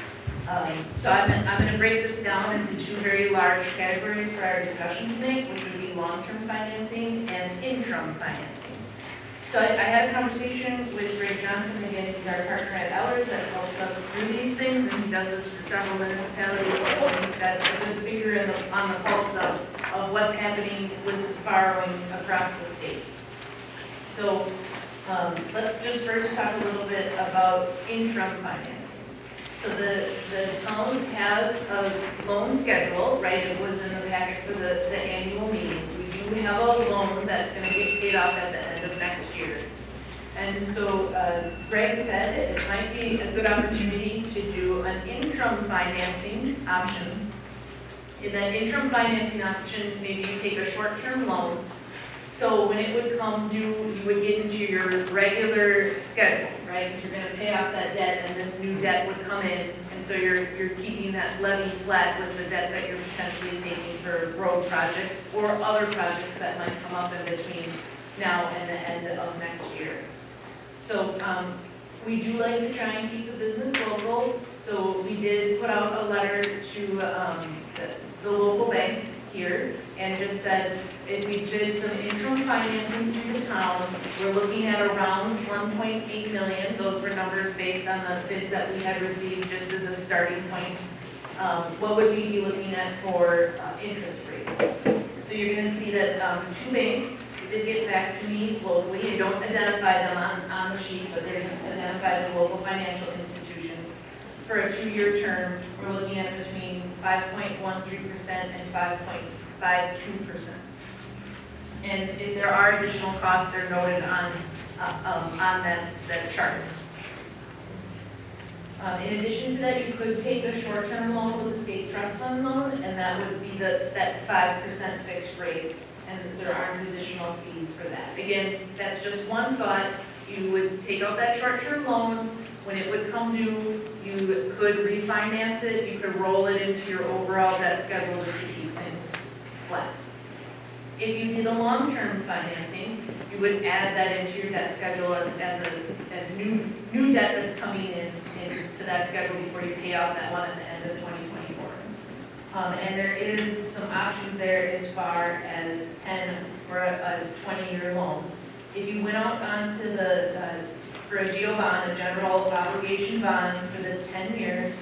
So I'm going to break this down into 2 very large categories for our discussion tonight, which would be long-term financing and interim financing. So I had a conversation with Greg Johnson, again, he's our partner at Ellers that helps us through these things, and he does this for several municipalities. So he's got a good finger on the pulse of what's happening with borrowing across the state. So let's just first talk a little bit about interim financing. So the town has a loan schedule, right? It was in the packet for the annual meeting. We do have a loan that's going to get paid off at the end of next year. And so Greg said it might be a good opportunity to do an interim financing option. In that interim financing option, maybe you take a short-term loan. So when it would come due, you would get into your regular schedule, right? So you're going to pay off that debt, and this new debt would come in, and so you're keeping that levy flat with the debt that you're potentially taking for road projects or other projects that might come up in between now and the end of next year. So we do like to try and keep the business local. So we did put out a letter to the local banks here and just said, if we did some interim financing through the town, we're looking at around 1.8 million. Those were numbers based on the bids that we had received just as a starting point. What would we be looking at for interest rate? So you're going to see that 2 banks did get back to me locally. I don't identify them on the sheet, but they're just identified as local financial institutions. For a 2-year term, we're looking at between 5.13% and 5.52%. And if there are additional costs, they're noted on that chart. In addition to that, you could take a short-term loan with a state trust fund loan, and that would be that 5% fixed rate, and there aren't additional fees for that. Again, that's just one thought. You would take out that short-term loan. When it would come due, you could refinance it. You could roll it into your overall debt schedule just to keep things flat. If you did a long-term financing, you would add that into your debt schedule as new debt that's coming into that schedule before you pay off that one at the end of 2024. And there is some options there as far as 10 or a 20-year loan. If you went out onto for a GO bond, a general obligation bond for the 10 years,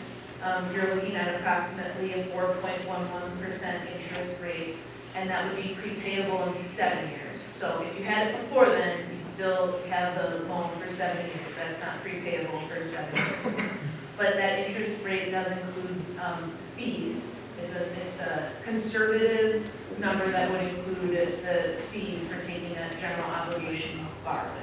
you're looking at approximately a 4.11% interest rate, and that would be prepayable in 7 years. So if you had it before then, you'd still have the loan for 7 years. That's not prepayable for 7 years. But that interest rate does include fees. It's a conservative number that would include the fees for taking that general obligation borrowing.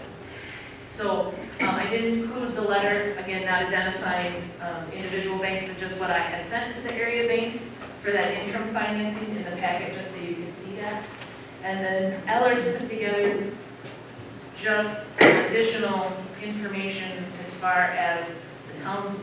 So I did include the letter, again, not identifying individual banks, but just what I had sent to the area banks for that interim financing in the packet, just so you can see that. And then Ellers put together just some additional information as far as the town's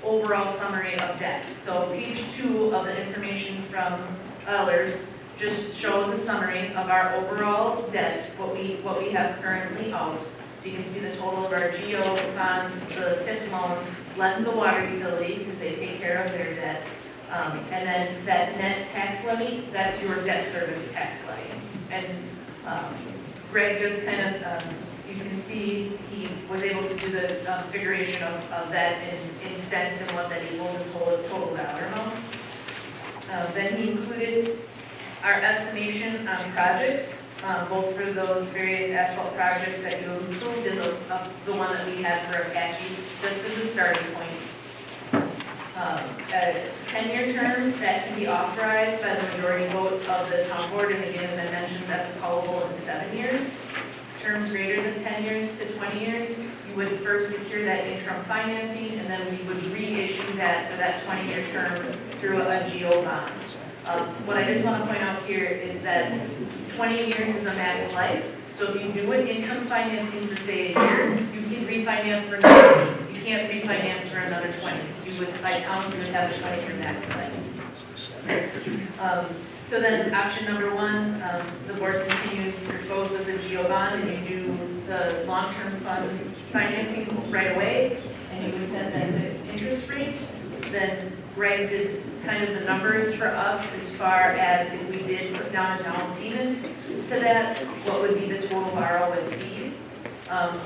overall summary of debt. So page 2 of the information from Ellers just shows a summary of our overall debt, what we have currently out. So you can see the total of our GO bonds, the TIF loan, less the water utility, because they take care of their debt. And then that net tax levy, that's your debt service tax levy. And Greg just kind of, you can see he was able to do the figuration of that in cents and what that equals in total dollar amounts. Then he included our estimation on projects, both for those various asphalt projects that you approved and the one that we had for Apache, just as a starting point. A 10-year term that can be authorized by the majority vote of the town board, and again, as I mentioned, that's callable in 7 years. Terms greater than 10 years to 20 years, you would first secure that interim financing, and then we would reissue that for that 20-year term through a GO bond. What I just want to point out here is that 20 years is a max life, so if you do an interim financing for, say, a year, you can refinance for 19. You can't refinance for another 20. You would, by towns, you would have a 20-year max life. So then, option number one, the board continues to propose with the GO bond, and you do the long-term fund financing right away, and you would set that fixed interest rate. Then Greg did kind of the numbers for us as far as if we did put down a down payment to that, what would be the total borrow with fees.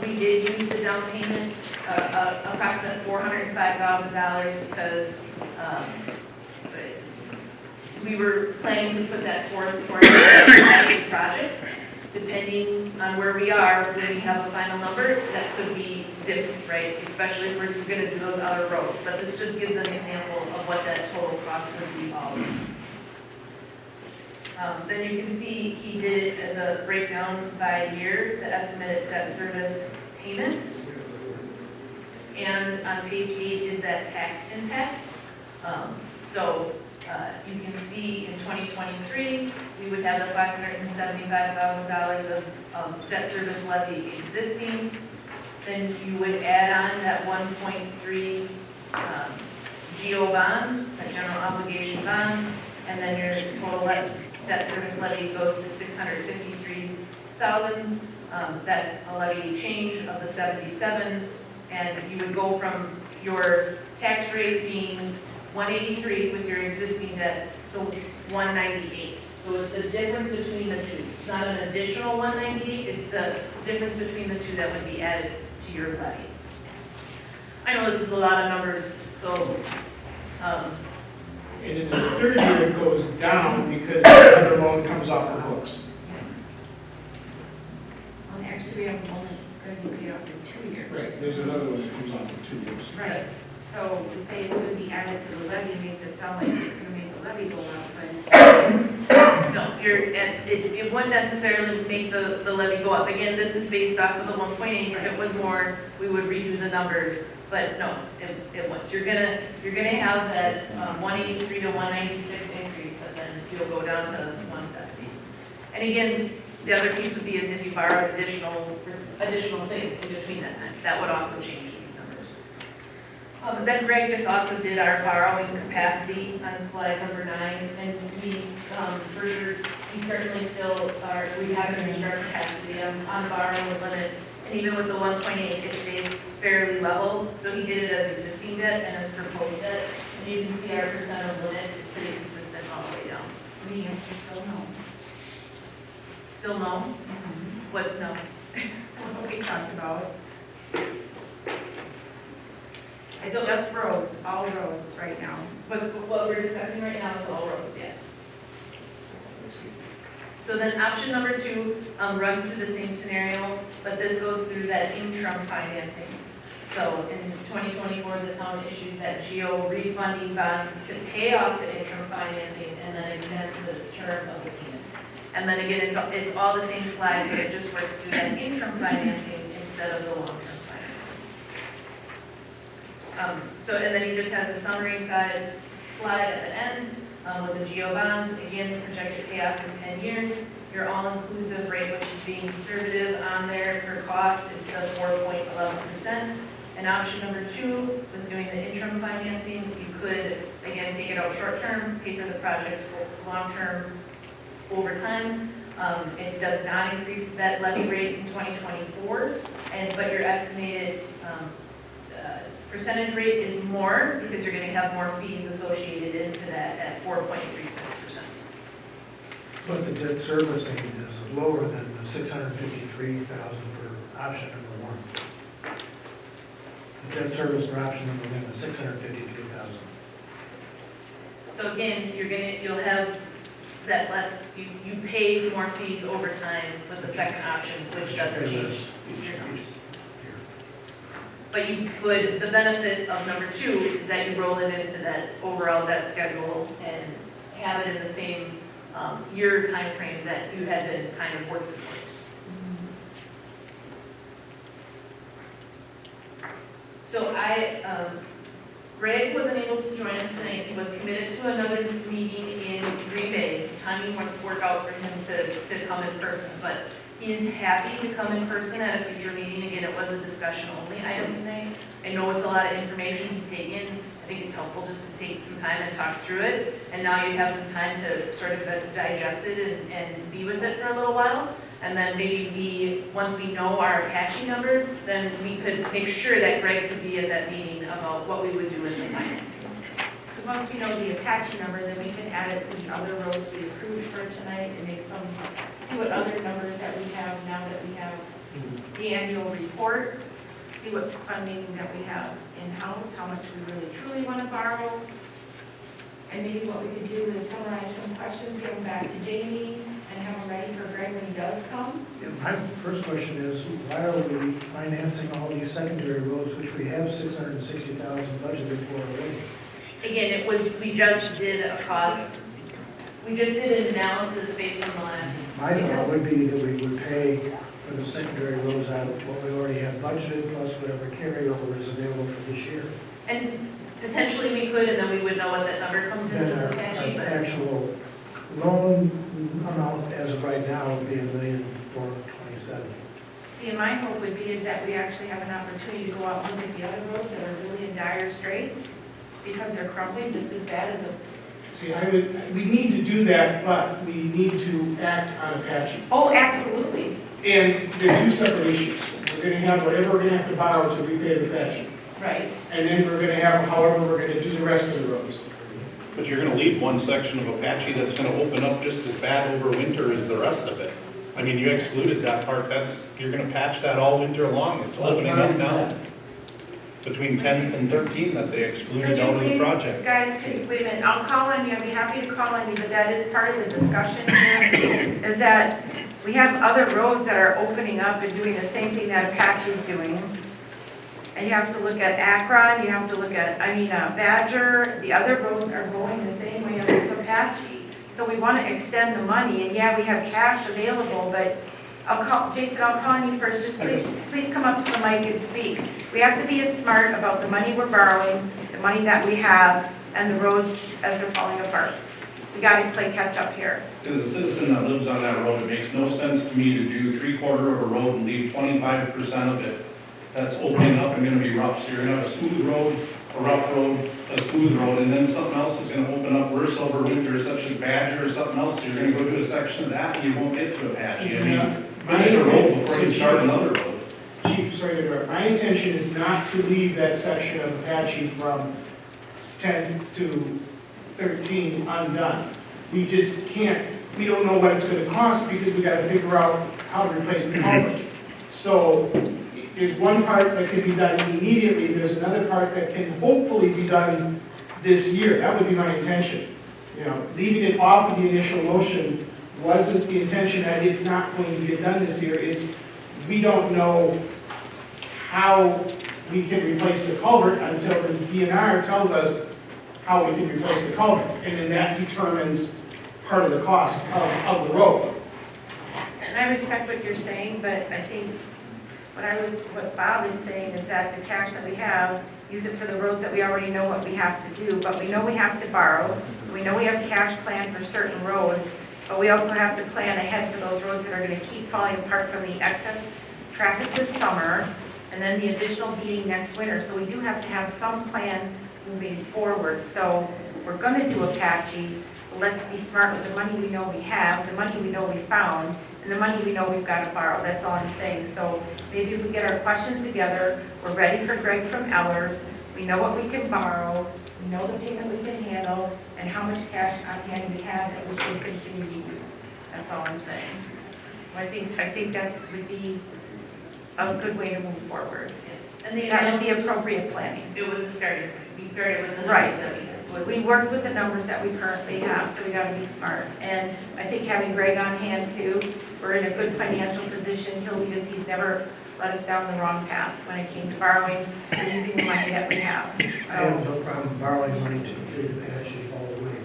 We did use the down payment, approximate $405,000, because we were planning to put that forth for the project. Depending on where we are, when we have a final number, that could be different, right? Especially if we're going to do those other roads. But this just gives an example of what that total cost would be all. Then you can see he did it as a breakdown by year, the estimated debt service payments. And on page 8 is that tax impact. You can see in 2023, we would have the $575,000 of debt service levy existing. Then you would add on that 1.3 GO bond, a general obligation bond, and then your total debt service levy goes to $653,000. That's a levy change of the 77, and you would go from your tax rate being 183 with your existing debt to 198. So it's the difference between the two. It's not an additional 198, it's the difference between the two that would be added to your levy. I know this is a lot of numbers, so. And in the third year, it goes down because another loan comes off the books. Well, actually, we have one that's going to be paid off in 2 years. Right, there's another one that comes off in 2 years. Right. So to say it would be added to the levy makes it sound like it's going to make the levy go up, but. No, it wouldn't necessarily make the levy go up. Again, this is based off of the 1.8. If it was more, we would redo the numbers. But no, it won't. You're gonna have that 183 to 196 increase, but then you'll go down to 170. And again, the other piece would be is if you borrowed additional things in between that time, that would also change these numbers. Then Greg just also did our borrowing capacity on slide number 9, and we for sure we certainly still are. We have an extra capacity on borrowing limit. And even with the 1.8, it stays fairly level. So he did it as existing debt and as proposed debt. And you can see our percent of limit is pretty consistent all the way down. The answer still no. Still no? What's no? What we talked about. It's just roads, all roads right now. But what we're discussing right now is all roads, yes. So then option number 2 runs through the same scenario, but this goes through that interim financing. So in 2024, the town issues that GO refunding bond to pay off the interim financing and then extends the term of the payment. And then again, it's all the same slides, but it just works through that interim financing instead of the long-term financing. And then he just has a summary slide at the end. With the GO bonds, again, projected payoff in 10 years. Your all-inclusive rate, which is being conservative on there for cost, is the 4.11%. And option number 2, with doing the interim financing, you could, again, take it out short-term, pay for the project long-term over time. It does not increase that levy rate in 2024, but your estimated percentage rate is more because you're going to have more fees associated into that at 4.36%. But the debt servicing is lower than $653,000 for option number 1. The debt service for option number 1 is $653,000. So again, you'll have that less, you pay more fees over time with the second option, which does Pay change. less each year. But you could, the benefit of number 2 is that you roll it into that overall debt schedule and have it in the same year time frame that you had been kind of working towards. So Greg wasn't able to join us tonight. He was committed to another meeting in Green Bay. So timing wouldn't work out for him to come in person, but he is happy to come in person at a future meeting. Again, it was a discussion only item tonight. I know it's a lot of information to take in. I think it's helpful just to take some time and talk through it. And now you have some time to sort of digest it and be with it for a little while. And then maybe once we know our Apache number, then we could make sure that Greg could be at that meeting about what we would do with the financing. Because once we know the Apache number, then we can add it to the other roads we approved for tonight and make some, see what other numbers that we have now that we have the annual report, see what funding that we have in-house, how much we really truly want to borrow. And maybe what we could do is summarize some questions, give them back to Jamie, and have them ready for Greg when he does come. Yeah, my first question is, why are we financing all these secondary roads, which we have $660,000 budgeted for already? Again, we just did a cost, we just did an analysis based on the last. My thought would be that we would pay for the secondary roads out of what we already have budgeted, plus whatever carryover is available for this year. And potentially we could, and then we would know what that number comes in Then as our Apache, but actual loan amount as of right now would be $1,427,000. See, and my hope would be is that we actually have an opportunity to go out and look at the other roads that are really in dire straits because they're crumbling just as bad as a. See, we need to do that, but we need to act on Apache. Oh, absolutely. And they're 2 separate issues. We're gonna have whatever we're gonna have to borrow to repay the Apache. Right. And then we're gonna have however we're gonna do the rest of the roads. But you're gonna leave one section of Apache that's gonna open up just as bad over winter as the rest of it. I mean, you excluded that part, you're gonna patch that all winter long, it's opening up now. Between 10th and 13th that they excluded out of the project. Guys, wait a minute, I'll call on you, I'd be happy to call on you, but that is part of the discussion here, is that we have other roads that are opening up and doing the same thing that Apache's doing. And you have to look at Akron, you have to look at, Badger, the other roads are going the same way as Apache. So we want to extend the money, and yeah, we have cash available, but Jason, I'll call on you first, just please come up to the mic and speak. We have to be as smart about the money we're borrowing, the money that we have, and the roads as they're falling apart. We got to play catch up here. As a citizen that lives on that road, it makes no sense to me to do 3/4 of a road and leave 25% of it that's opening up and gonna be rough. So you're gonna have a smooth road, a rough road, a smooth road, and then something else is gonna open up worse over winter, such as Badger or something else. So you're gonna go do a section of that and you won't get to Apache. I mean, finish a road before you start another road. Chief, sorry to interrupt. My intention is not to leave that section of Apache from 10 to 13 undone. We just can't, we don't know what it's gonna cost because we gotta figure out how to replace the culvert. So there's one part that can be done immediately, there's another part that can hopefully be done this year. That would be my intention. You know, leaving it off of the initial motion wasn't the intention that it's not going to get done this year. It's, we don't know how we can replace the culvert until the DNR tells us how we can replace the culvert. And then that determines part of the cost of the road. And I respect what you're saying, but I think what Bob is saying is that the cash that we have, use it for the roads that we already know what we have to do, but we know we have to borrow. We know we have cash planned for certain roads, but we also have to plan ahead for those roads that are going to keep falling apart from the excess traffic this summer, and then the additional heating next winter. So we do have to have some plan moving forward. So we're going to do Apache. Let's be smart with the money we know we have, the money we know we found, and the money we know we've got to borrow. That's all I'm saying. So maybe if we get our questions together, we're ready for Greg from Ellers, we know what we can borrow, we know the payment we can handle, and how much cash on hand we have that we should continue to use. That's all I'm saying. So I think that would be a good way to move forward. And the That would be analysis, appropriate planning. it was a starting point. We started with the Right. numbers that we had. Was We worked with the numbers that we currently have, so we gotta be smart. And I think having Greg on hand too, we're in a good financial position. He's never led us down the wrong path when it came to borrowing and using the money that we have. I have So, no problem borrowing money to do the patching all the way.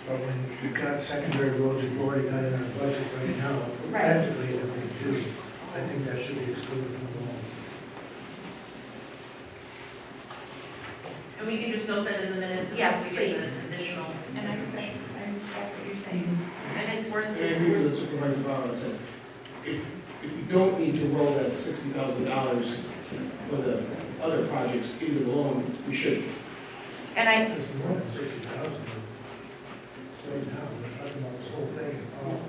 But when you've got secondary roads we've already got in our budget right now, Right. practically that we do, I think that should be excluded from the loan. And we can just note that in the minutes. Yes, once we get please. the additional. and I respect what you're saying. And it's worth, And I agree with Supervisor Barnes that if we don't need to roll that $60,000 for the other projects into the loan, we should. and I, It's more than 60,000. Right now, we're talking about this whole thing,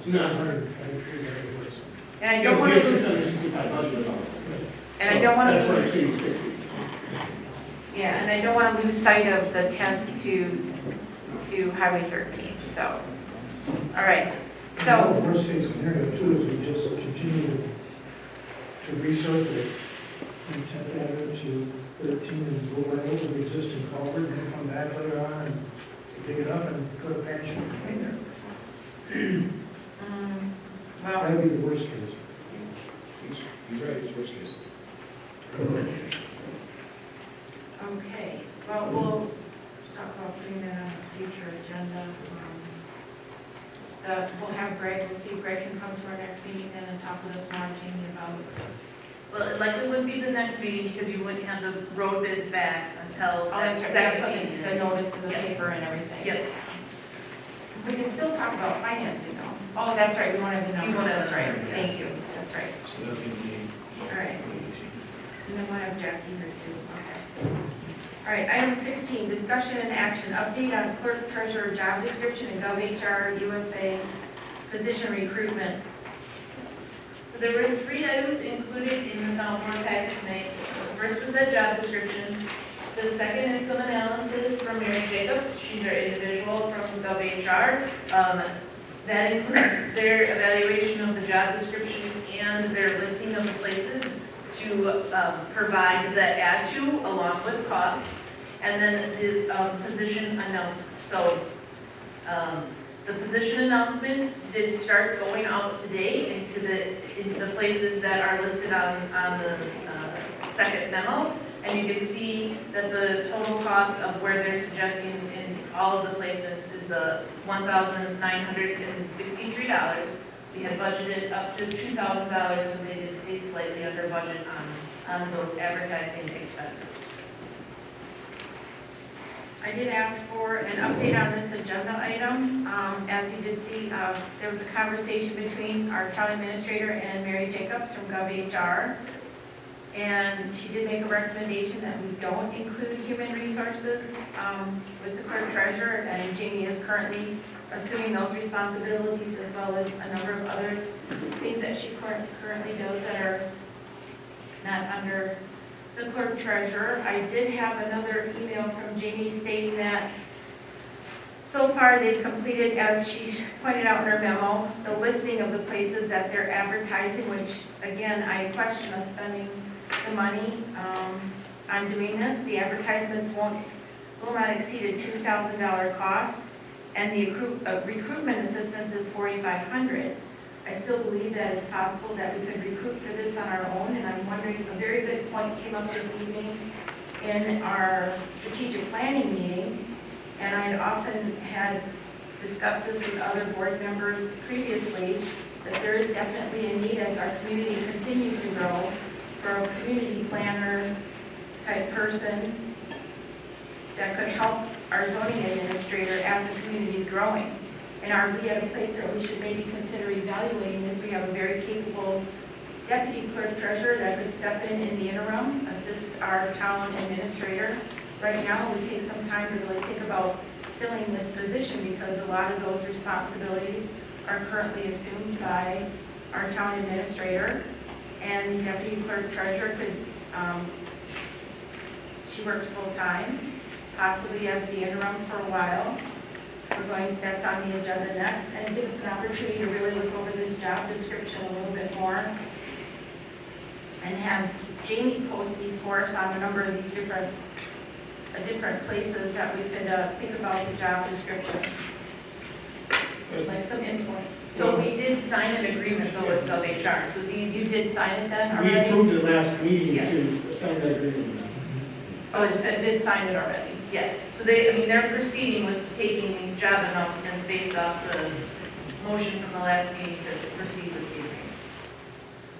No. 723 that it was. and I don't want We have to lose, 665 budget about. and I don't want That's to why I lose, say 60. yeah, and I don't want to lose sight of the 10th to Highway 13, so, all right. So, The worst case scenario too is we just continue to resurface from 10th Avenue to 13 and go right over the existing culvert and then come back later on and dig it up and put a patch in between there. well, That'd be the worst case. He's right, it's worst case. okay, well, we'll talk about putting that on a future agenda. We'll have Greg, we'll see if Greg can come to our next meeting then and talk with us more, Jamie, about, Well, it likely wouldn't be the next meeting because you wouldn't have the road bids back until oh, that that's right, second we gotta meeting. put the notice in the Yeah. paper and everything. Yep. We can still talk about financing though. Oh, that's right, we wanted the numbers, wanted that's the right, numbers, yeah. thank you, that's right. All right. And then we'll have Jackie here too, okay. All right, item 16, discussion and action, update on clerk treasurer job description and GovHR USA position recruitment. So there were 3 items included in the town board packet tonight. The first was that job description. The second is some analysis from Mary Jacobs. She's our individual from GovHR. That includes their evaluation of the job description and their listing of the places to provide the add to along with costs. And then the position announcement. So the position announcement did start going out today into the places that are listed on the second memo. And you can see that the total cost of where they're suggesting in all of the places is the $1,963. We had budgeted up to $2,000, so they did stay slightly under budget on those advertising expenses. I did ask for an update on this agenda item. As you did see, there was a conversation between our town administrator and Mary Jacobs from GovHR. And she did make a recommendation that we don't include human resources with the clerk treasurer. And Jamie is currently assuming those responsibilities as well as a number of other things that she currently does that are not under the clerk treasurer. I did have another email from Jamie stating that so far they've completed, as she pointed out in her memo, the listing of the places that they're advertising, which again, I question us spending the money on doing this. The advertisements will not exceed a $2,000 cost, and the recruitment assistance is $4,500. I still believe that it's possible that we could recruit for this on our own, and I'm wondering, a very good point came up this evening in our strategic planning meeting, and I often had discussed this with other board members previously, that there is definitely a need as our community continues to grow for a community planner type person that could help our zoning administrator as the community is growing. And are we at a place where we should maybe consider evaluating this? We have a very capable deputy clerk treasurer that could step in the interim, assist our town administrator. Right now, we take some time to really think about filling this position because a lot of those responsibilities are currently assumed by our town administrator. And the deputy clerk treasurer could, she works full-time, possibly as the interim for a while. that's on the agenda next, and give us an opportunity to really look over this job description a little bit more. And have Jamie post these for us on a number of these different places that we could think about the job description. Like some input. So we did sign an agreement though with HR, so these, You did sign it then We already? approved it last meeting to sign that agreement. Oh, it did sign it already? yes, so they're proceeding with taking these job announcements based off the motion from the last meeting to proceed with the agreement.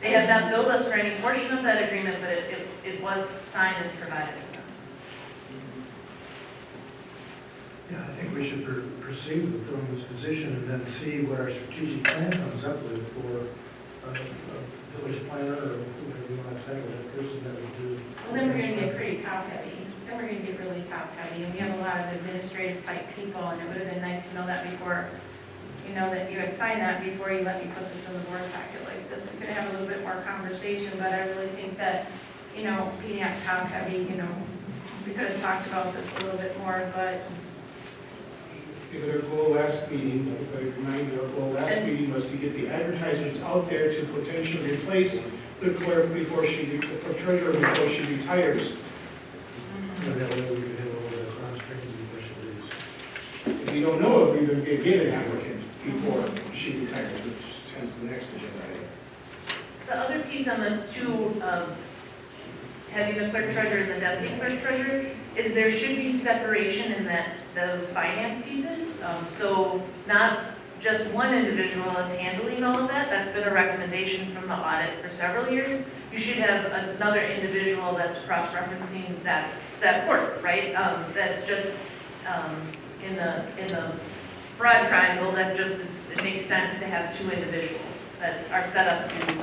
They have not billed us for any portion of that agreement, but it was signed and provided to them. Yeah, I think we should proceed with filling this position and then see what our strategic plan comes up with for a village planner or whoever you want to title that person that would do. Well, then we're gonna get pretty top heavy. Then we're gonna get really top heavy, and we have a lot of administrative type people, and it would have been nice to know that before, that you had signed that before you let me put this in the board packet like this. We could have a little bit more conversation, but I really think that, being at top heavy, we could have talked about this a little bit more, but If our goal last meeting, if I remind you, our goal last meeting was to get the advertisements out there to potentially replace the clerk before the treasurer before she retires. And that way we could have a little bit of cross-training before she leaves. We don't know if we're going to get an applicant before she retires, which hence the next agenda item. The other piece on the two, having the clerk treasurer and the deputy clerk treasurer, is there should be separation in those finance pieces. So not just one individual is handling all of that. That's been a recommendation from the audit for several years. You should have another individual that's cross-referencing that work, right? That's just in the broad triangle, that just it makes sense to have two individuals that are set up to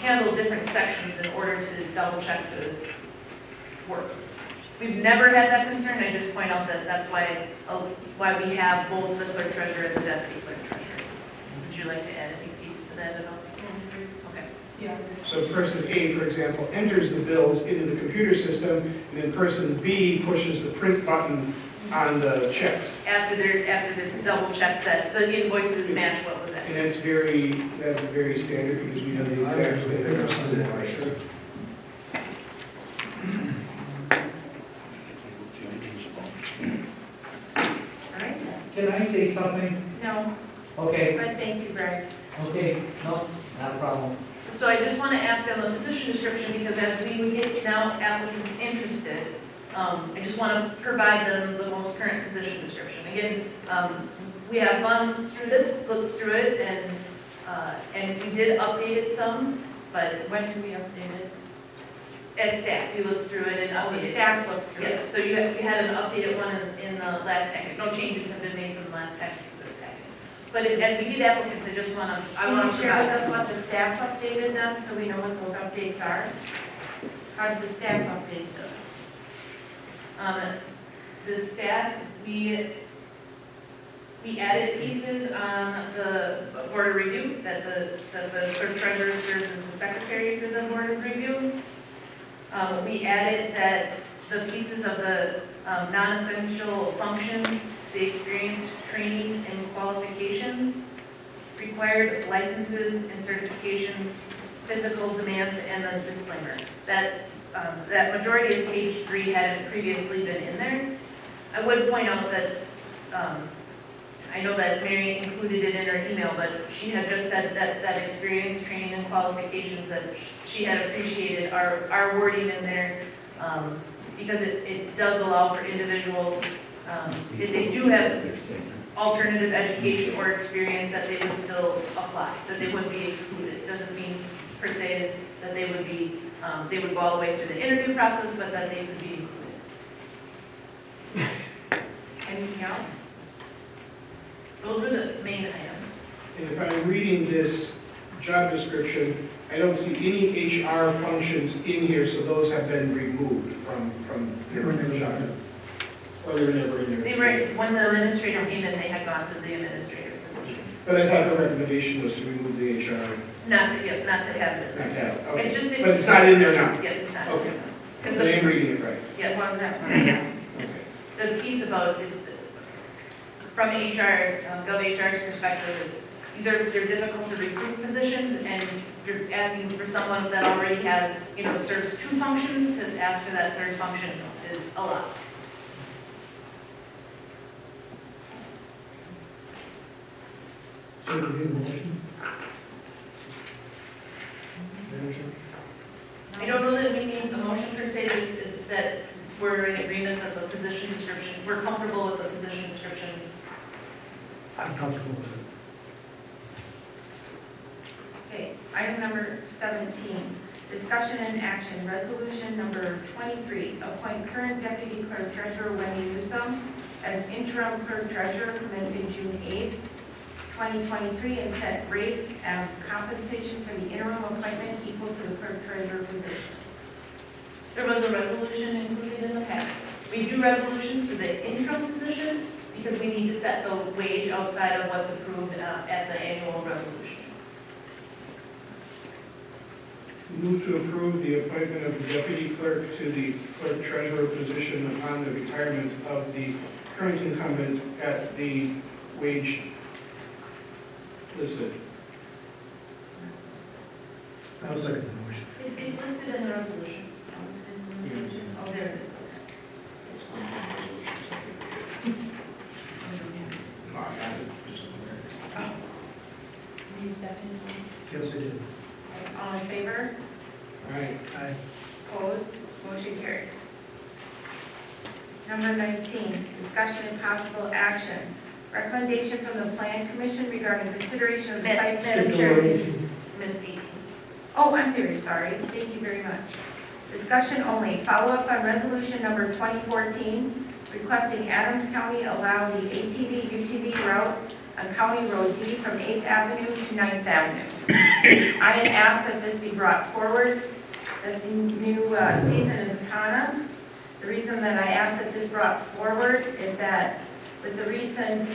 handle different sections in order to double check the work. We've never had that concern. I just point out that that's why we have both the clerk treasurer and the deputy clerk treasurer. Would you like to add any piece to that at all? Okay. Yeah. So person A, for example, enters the bills into the computer system, and then person B pushes the print button on the checks. After it's double checked that the invoices match what was And entered. that's very standard because we have the exact same Pick up some of that, thing. sure. all right. Can I say something? No, Okay, but thank you, Greg. okay, no, not a problem. So I just want to ask on the position description, because as we would get now applicants interested, I just want to provide them the most current position description. Again, we have gone through this, looked through it, and we did update it some, but When did we update it? as staff, we looked through it and Oh, the updated it. staff looked through Yeah, it. so you had an updated one in the last package. No changes have been made from the last package to this package. But as we get applicants, I just want to, Can you share with us provide. what the staff updated them, so we know what those updates are? How did the staff update them? The staff, we added pieces on the board of review, that the clerk treasurer serves as the secretary for the board of review. We added that the pieces of the non-essential functions, the experience, training, and qualifications, required licenses and certifications, physical demands, and the disclaimer. That majority of page 3 hadn't previously been in there. I would point out that, I know that Mary included it in her email, but she had just said that experience, training, and qualifications, that she had appreciated our wording in there, because it does allow for individuals, if they do have alternative education or experience, that they would still apply, that they wouldn't be excluded. Doesn't mean per se that they would be, they would go all the way through the interview process, but that they would be included. Anything else? Those were the main items. And if I'm reading this job description, I don't see any HR functions in here, so those have been removed from the job. Or they're never in there. They were, when the administrator came in, they had gone to the administrator position. But I thought the recommendation was to remove the HR. Not to have it. Not to have, okay. It's just. But it's not in there now? Yeah, it's not. Okay. Because I am reading it right. yeah, What was that one? Yeah. Okay. the piece about it, from HR, GovHR's perspective, they're difficult to recruit positions, and you're asking for someone that already has, serves 2 functions, to ask for that 3rd function is a lot. So do we need a motion? Motion? I don't know that we need a motion per se, that we're in agreement that the position description, we're comfortable with the position description. I'm comfortable with it. Okay, item number 17, discussion and action, resolution number 23, appoint current deputy clerk treasurer Wendy Newsome as interim clerk treasurer commencing June 8th, 2023, and set rate of compensation for the interim appointment equal to the clerk treasurer position. There was a resolution included in the packet. We do resolutions for the interim positions because we need to set the wage outside of what's approved at the annual resolution. Move to approve the appointment of the deputy clerk to the clerk treasurer position upon the retirement of the current incumbent at the wage listed. I'll second the motion. It's listed in the resolution. Oh, there it is. Yes, I did. All in favor? Aye. Aye. Opposed? Motion carries. Number 19, discussion and possible action. Recommendation from the Plan Commission regarding consideration of the site Skip plan. to Laura 18. Miss 18. Oh, I'm very sorry. Thank you very much. Discussion only. Follow up on resolution number 2014, requesting Adams County allow the ATV UTV route on County Road D from 8th Avenue to 9th Avenue. I had asked that this be brought forward, that the new season is upon us. The reason that I asked that this brought forward is that with the recent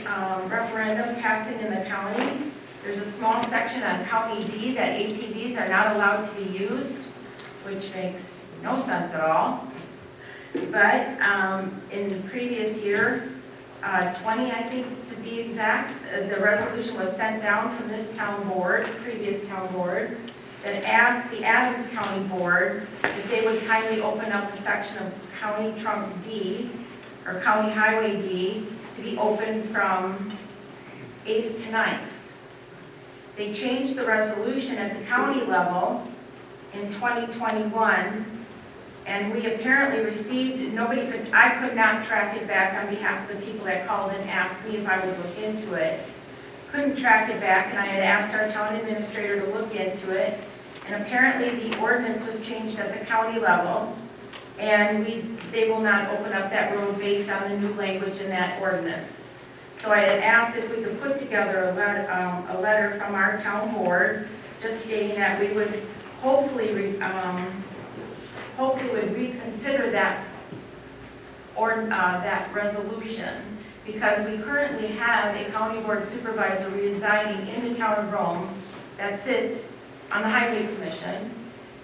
referendum passing in the county, there's a small section on County D that ATVs are not allowed to be used, which makes no sense at all. But in the previous year, 20, I think to be exact, the resolution was sent down from this town board, previous town board, that asked the Adams County Board if they would kindly open up the section of County Trunk D, or County Highway D, to be open from 8th to 9th. They changed the resolution at the county level in 2021, and we apparently received, I could not track it back on behalf of the people that called and asked me if I would look into it. Couldn't track it back, and I had asked our town administrator to look into it, and apparently the ordinance was changed at the county level, and they will not open up that road based on the new language in that ordinance. So I had asked if we could put together a letter from our town board, just stating that we would hopefully would reconsider that resolution, because we currently have a county board supervisor residing in the town of Rome that sits on the Highway Commission,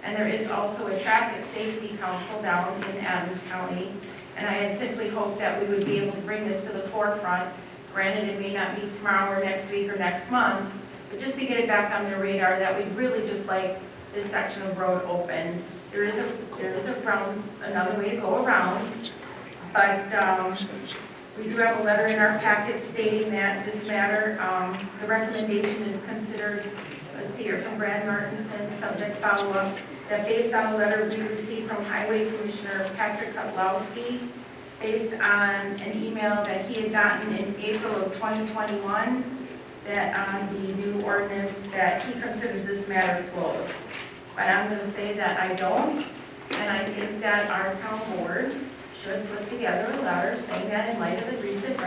and there is also a traffic safety council down in Adams County, and I had simply hoped that we would be able to bring this to the forefront. Granted, it may not be tomorrow or next week or next month, but just to get it back on their radar, that we'd really just like this section of road open. There is another way to go around, but we do have a letter in our packet stating that this matter, the recommendation is considered, let's see here, from Brad Martinson, subject follow-up, that based on a letter we received from Highway Commissioner Patrick Kotlowski, based on an email that he had gotten in April of 2021, that on the new ordinance, that he considers this matter closed. But I'm going to say that I don't, and I think that our town board should put together a letter saying that in light of the recent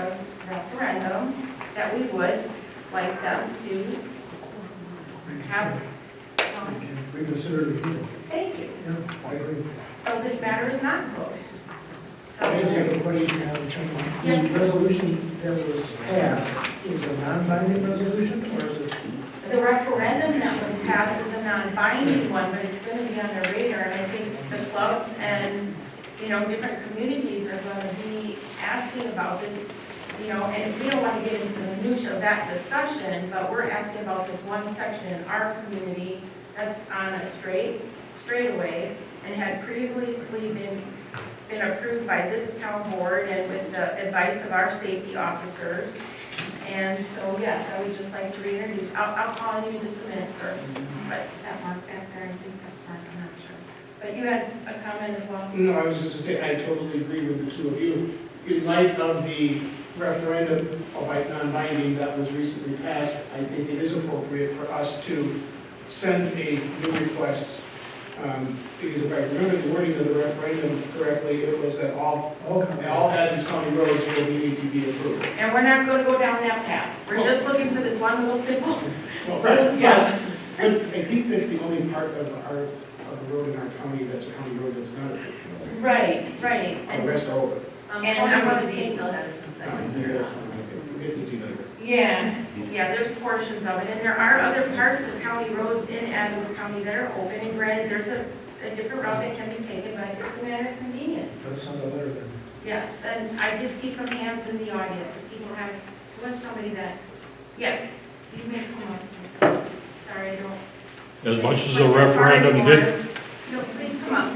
referendum, that we would like them to have. Reconsider the approval. Thank you. Yeah, I agree. So this matter is not closed. I just So, have a question. Yes. The resolution that was passed is a non-binding resolution, or is it? the referendum that was passed is a non-binding one, but it's going to be on the radar, and I think the clubs and, different communities are going to be asking about this you know, and we don't want to get into the minutia of that discussion, but we're asking about this one section in our community that's on a straightaway and had previously been approved by this town board and with the advice of our safety officers. And so, yes, I would just like to reintroduce, I'll call you in just a minute, sir. But is that Mark back there? I think that's Mark, I'm not sure. But you had a comment as well? No, I was just to say, I totally agree with the two of you. In light of the referendum about non-binding that was recently passed, I think it is appropriate for us to send a new request. Because if I remember the wording of the referendum correctly, it was that all Adams County roads will need to be approved. And we're not going to go down that path. We're just looking for this one little simple. Well, right, yeah. I think that's the only part of the road in our county that's a county road that's not approved. Right, right. The rest are open. And I want to Z say, still has some sections. yeah, there's portions of it. And there are other parts of county roads in Adams County that are open. And granted, there's a different route that can be taken, but it's a matter of convenience. That's on the letter then. Yes, and I did see some hands in the audience. If people have, was somebody that, yes, you may come up. Sorry, I don't. As much as the referendum did. No, please come up.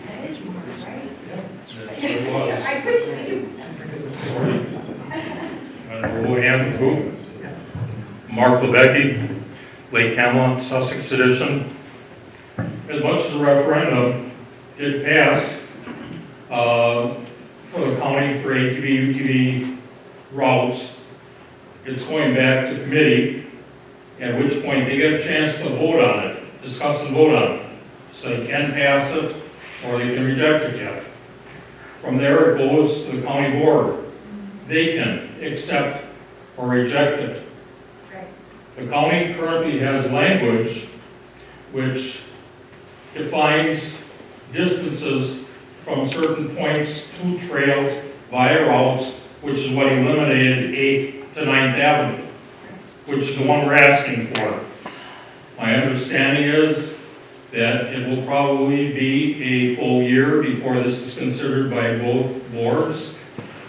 That is more, right? It was. I couldn't see you. Who? Mark Lebecki, Lake Camelot, Sussex edition. As much as the referendum did pass for the county for ATV, UTV routes, it's going back to committee, at which point they get a chance to vote on it, discuss and vote on it. So they can pass it or they can reject it yet. From there it goes to the county board. They can accept or reject it. Right. The county currently has language which defines distances from certain points to trails via routes, which is what eliminated 8th to 9th Avenue, which is the one we're asking for. My understanding is that it will probably be a full year before this is considered by both boards.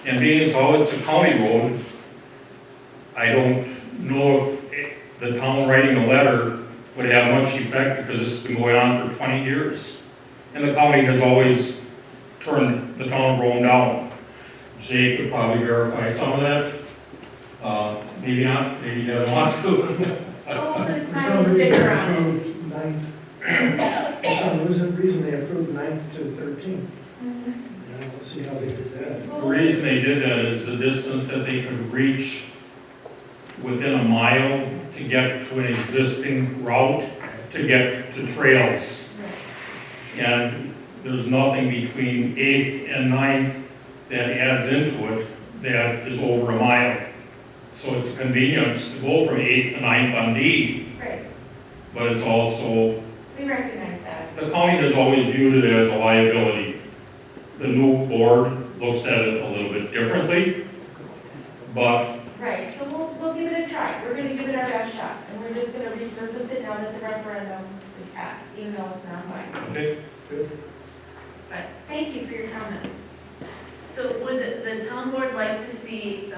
And being as how it's a county road, I don't know if the town writing a letter would have much effect because this has been going on for 20 years. And the county has always turned the town of Rome down. Jay could probably verify some of that. Maybe not, maybe he doesn't want to. Oh, put a For smiley some reason, sticker they on it. approved 9th. For some reason, they approved 9th to 13th. Yeah, we'll see how they did that. The reason they did that is the distance that they could reach within a mile to get to an existing route, to get to trails. And there's nothing between 8th and 9th that adds into it that is over a mile. So it's a convenience to go from 8th to 9th on D, Right, but it's also, we recognize that. the county has always viewed it as a liability. The new board looks at it a little bit differently, but Right, so we'll give it a try. We're gonna give it our best shot, and we're just gonna resurface it now that the referendum is passed, even though it's not binding. okay. But thank you for your comments. So would the town board like to see,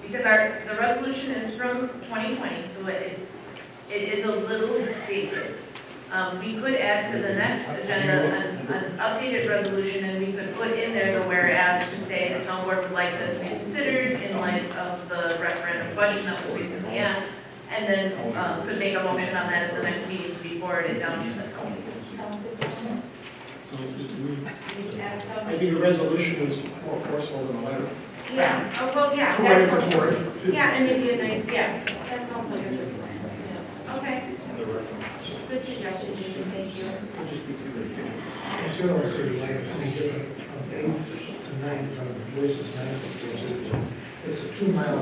because the resolution is from 2020, so it is a little dated. We could add to the next agenda an updated resolution, and we could put in there the whereas to say the town board would like this to be considered in light of the referendum question that was recently asked, and then could make a motion on that at the next meeting to be forwarded down to the county. I think a resolution is more forceful than a letter. Yeah, oh, well, yeah, For that what it's sounds, worth. yeah, and maybe a nice, yeah, that sounds like a good plan. Yes. Okay. Good suggestion, Jason, thank you. It's going to say like something different from 8th to 9th versus 9th. It's a 2 mile.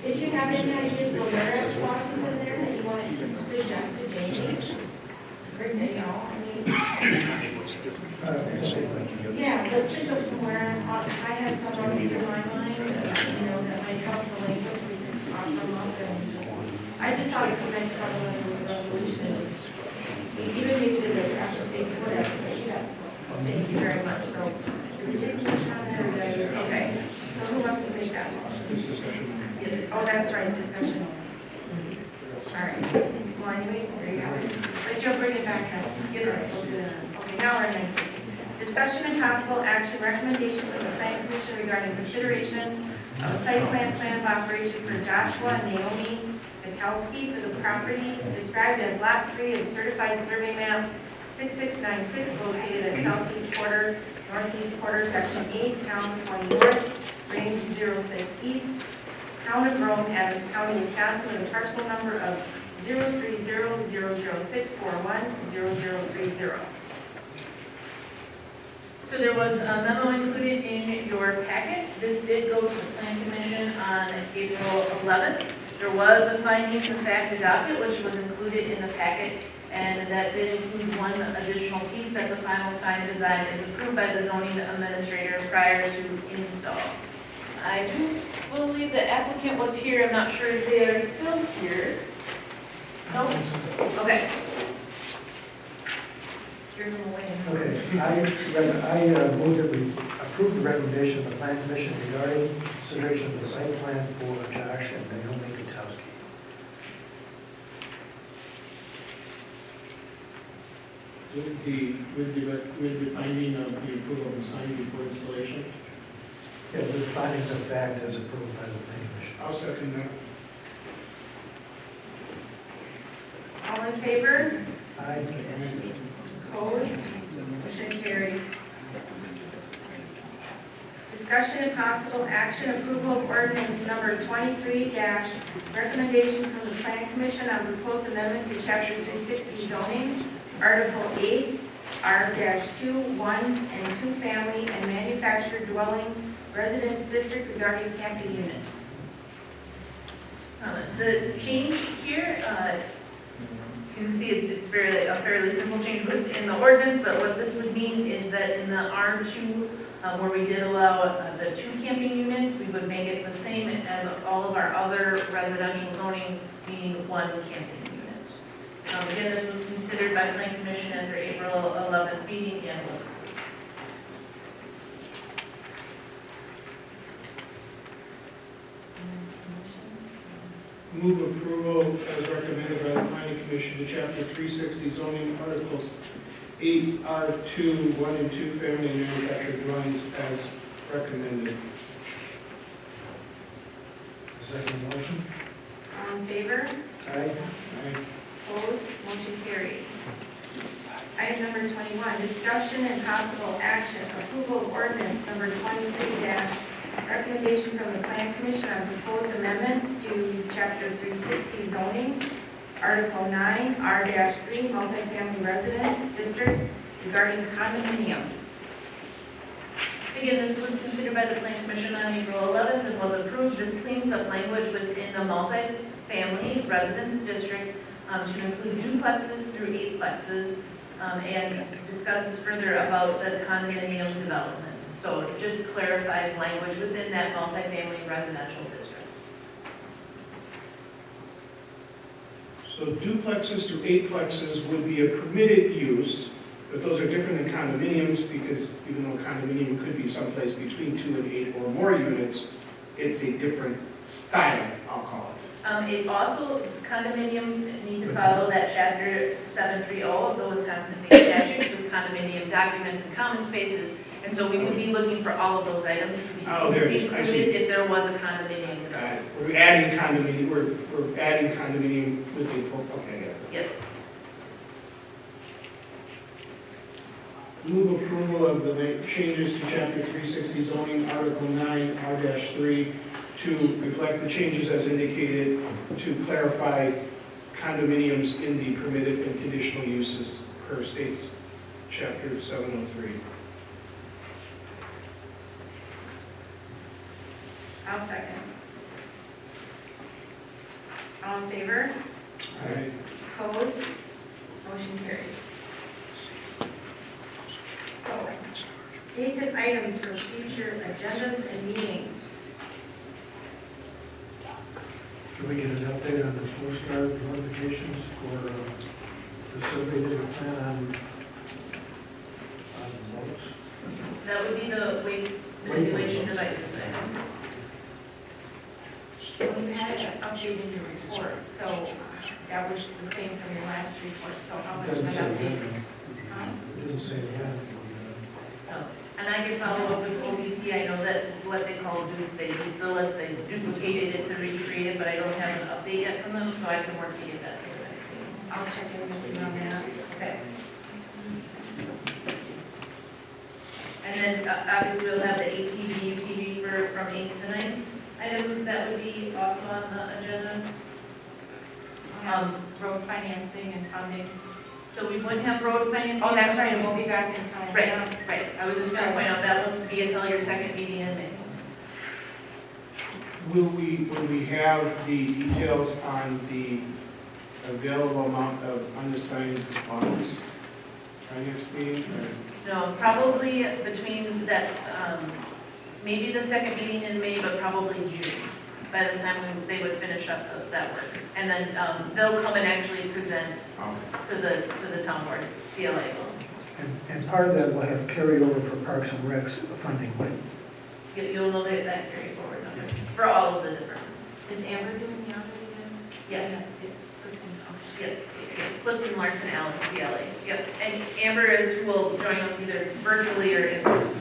Did you have any ideas for where clauses in there that you want to suggest to Jamie? Or, you know, I mean, yeah, let's think of somewhere, I had the timeline, that might help the language, we can offer them up and just, I just thought it was nice to have a resolution. Even maybe the after safety, whatever, but yeah, thank you very much, so, did we take a motion on that, or did I just, okay, so who wants to make that motion? Oh, that's right, discussion. All right, well, anyway, there you go. But you'll bring it back then. Get it right. We'll do that. Okay, now we're in 19. Discussion and possible action recommendation from the Planning Commission regarding consideration of a site plan of operation for Joshua and Naomi Katowski for the property described as Lot 3 of Certified Survey Map 6696 located at southeast quarter, northeast quarter, section 8, town 20 north, range 06 east, town of Rome, Adams County, Wisconsin, with a parcel number of 03006410030. So there was a memo included in your packet. This did go to the Plan Commission on April 11th. There was a findings of fact adopted, which was included in the packet, and that did include one additional piece that the final sign design is approved by the zoning administrator prior to install. I do believe the applicant was here. I'm not sure if they are still here. No? Okay. Scared them away. Okay, I move that we approve the recommendation of the Plan Commission regarding consideration of the site plan for Josh and Naomi Katowski. With the finding of the approval of the sign before installation? Yeah, with findings of fact as approved by the Planning Commission. I'll second that. All in favor? Aye. Opposed? Motion carries. Discussion and possible action approval of ordinance number 23 recommendation from the Planning Commission on proposed amendments to chapter 360 zoning, article 8, R-2, 1 and 2 family and manufactured dwelling residence district regarding camping units. The change here, you can see it's a fairly simple change within the ordinance, but what this would mean is that in the R2, where we did allow the 2 camping units, we would make it the same as all of our other residential zoning, meaning 1 camping unit. Again, this was considered by Plan Commission at their April 11th meeting and was approved. Move approval as recommended by the Planning Commission to Chapter 360 zoning articles 8R2, 1 and 2 family and manufactured dwellings as recommended. Second motion? All in favor? Aye. Opposed? Motion carries. Item number 21, discussion and possible action, approval of ordinance number 23 recommendation from the Plan Commission on proposed amendments to Chapter 360 zoning, Article 9, R-3, multifamily residence district regarding condominiums. Again, this was considered by the Plan Commission on April 11th and was approved. This cleans up language within the multifamily residence district to include duplexes through 8plexes and discusses further about the condominium developments. So it just clarifies language within that multifamily residential district. So duplexes to 8plexes would be a permitted use, but those are different than condominiums because even though condominium could be someplace between 2 and 8 or more units, it's a different style, I'll call it. It also, condominiums need to follow that chapter 730 of the Wisconsin State Statutes with condominium documents and common spaces. And so we would be looking for all of those items to be included if there was a condominium. We're adding condominium, we're adding condominium with the, okay, yeah. Yep. Move approval of the changes to Chapter 360 zoning, Article 9, R-3, to reflect the changes as indicated to clarify condominiums in the permitted and conditional uses per state Chapter 703. I'll second. All in favor? Aye. Opposed? Motion carries. So, dates and items for future agendas and meetings. Can we get an update on the postcard notifications for the survey that we plan on votes? That would be the weight manipulation devices item. Well, you had it updated in your report, so that was the same from your last report, so how much Doesn't was say updated? that. It doesn't say that. And I can follow up with OBC, I know that what they call they bill us, they duplicated it to recreate it, but I don't have an update yet from them, so I can work to get that for the next meeting. I'll check in with you on that. Okay. And then obviously we'll have the ATV, UTV from 8 to 9 item, that would be also on the agenda. Road financing and funding. So we wouldn't have road financing. Oh, that's right, it won't be back in time. Right, right. I was just gonna point out that won't be until your second meeting in May. Will we have the details on the available amount of unassigned funds by next meeting? Or- No, probably between that, maybe the second meeting in May, but probably June, by the time they would finish up that work. And then they'll come and actually present to the town board, CLA will. And part of that will have carryover for Parks and Recs funding, right? You'll know that carry forward number for all of the different. Is Amber doing the other again? Yes. Yes. Yep, Clifton, Larson, Allen, CLA. Yep, and Amber will join us either virtually or in person.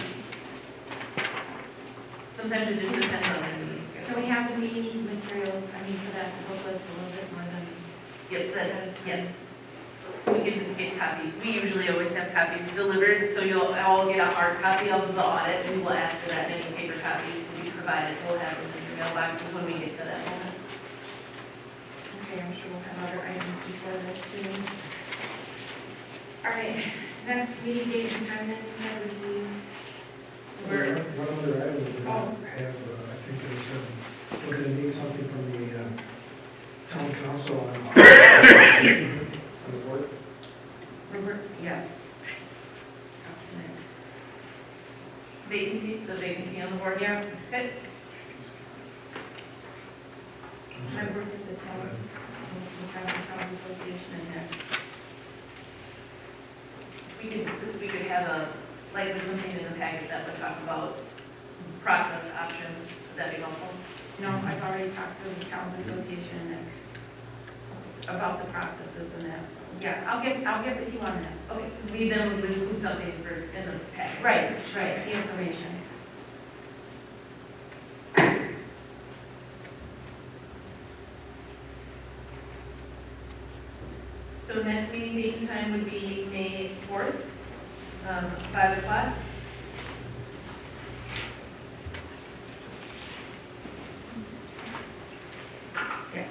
Sometimes it just depends on their meeting schedule. Can we have the meeting materials, I mean, for that booklet a little bit more than? Yep. We can get copies. We usually always have copies delivered, so you'll all get a hard copy of the audit. We will ask for that, any paper copies to be provided. We'll have those in your mailboxes when we get to that moment. Okay, I'm sure we'll have other items before this too. All right, next meeting date and time that you said would be? One other item we have, I think there's, we're going to need something from the town council on the board. Robert, yes. Vacancy, the vacancy on the board, yeah. Okay. I work at the town association in there. We could have something in the packet that would talk about process options. Would that be helpful? No, I've already talked to the towns association and about the processes and that. Yeah, I'll get with you on that. Okay, so we then would include something in the packet. Right, the information. So next meeting date and time would be May 4th, 5 o'clock. Okay,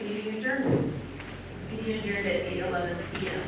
meeting adjourned. Meeting adjourned at 8:11 p.m.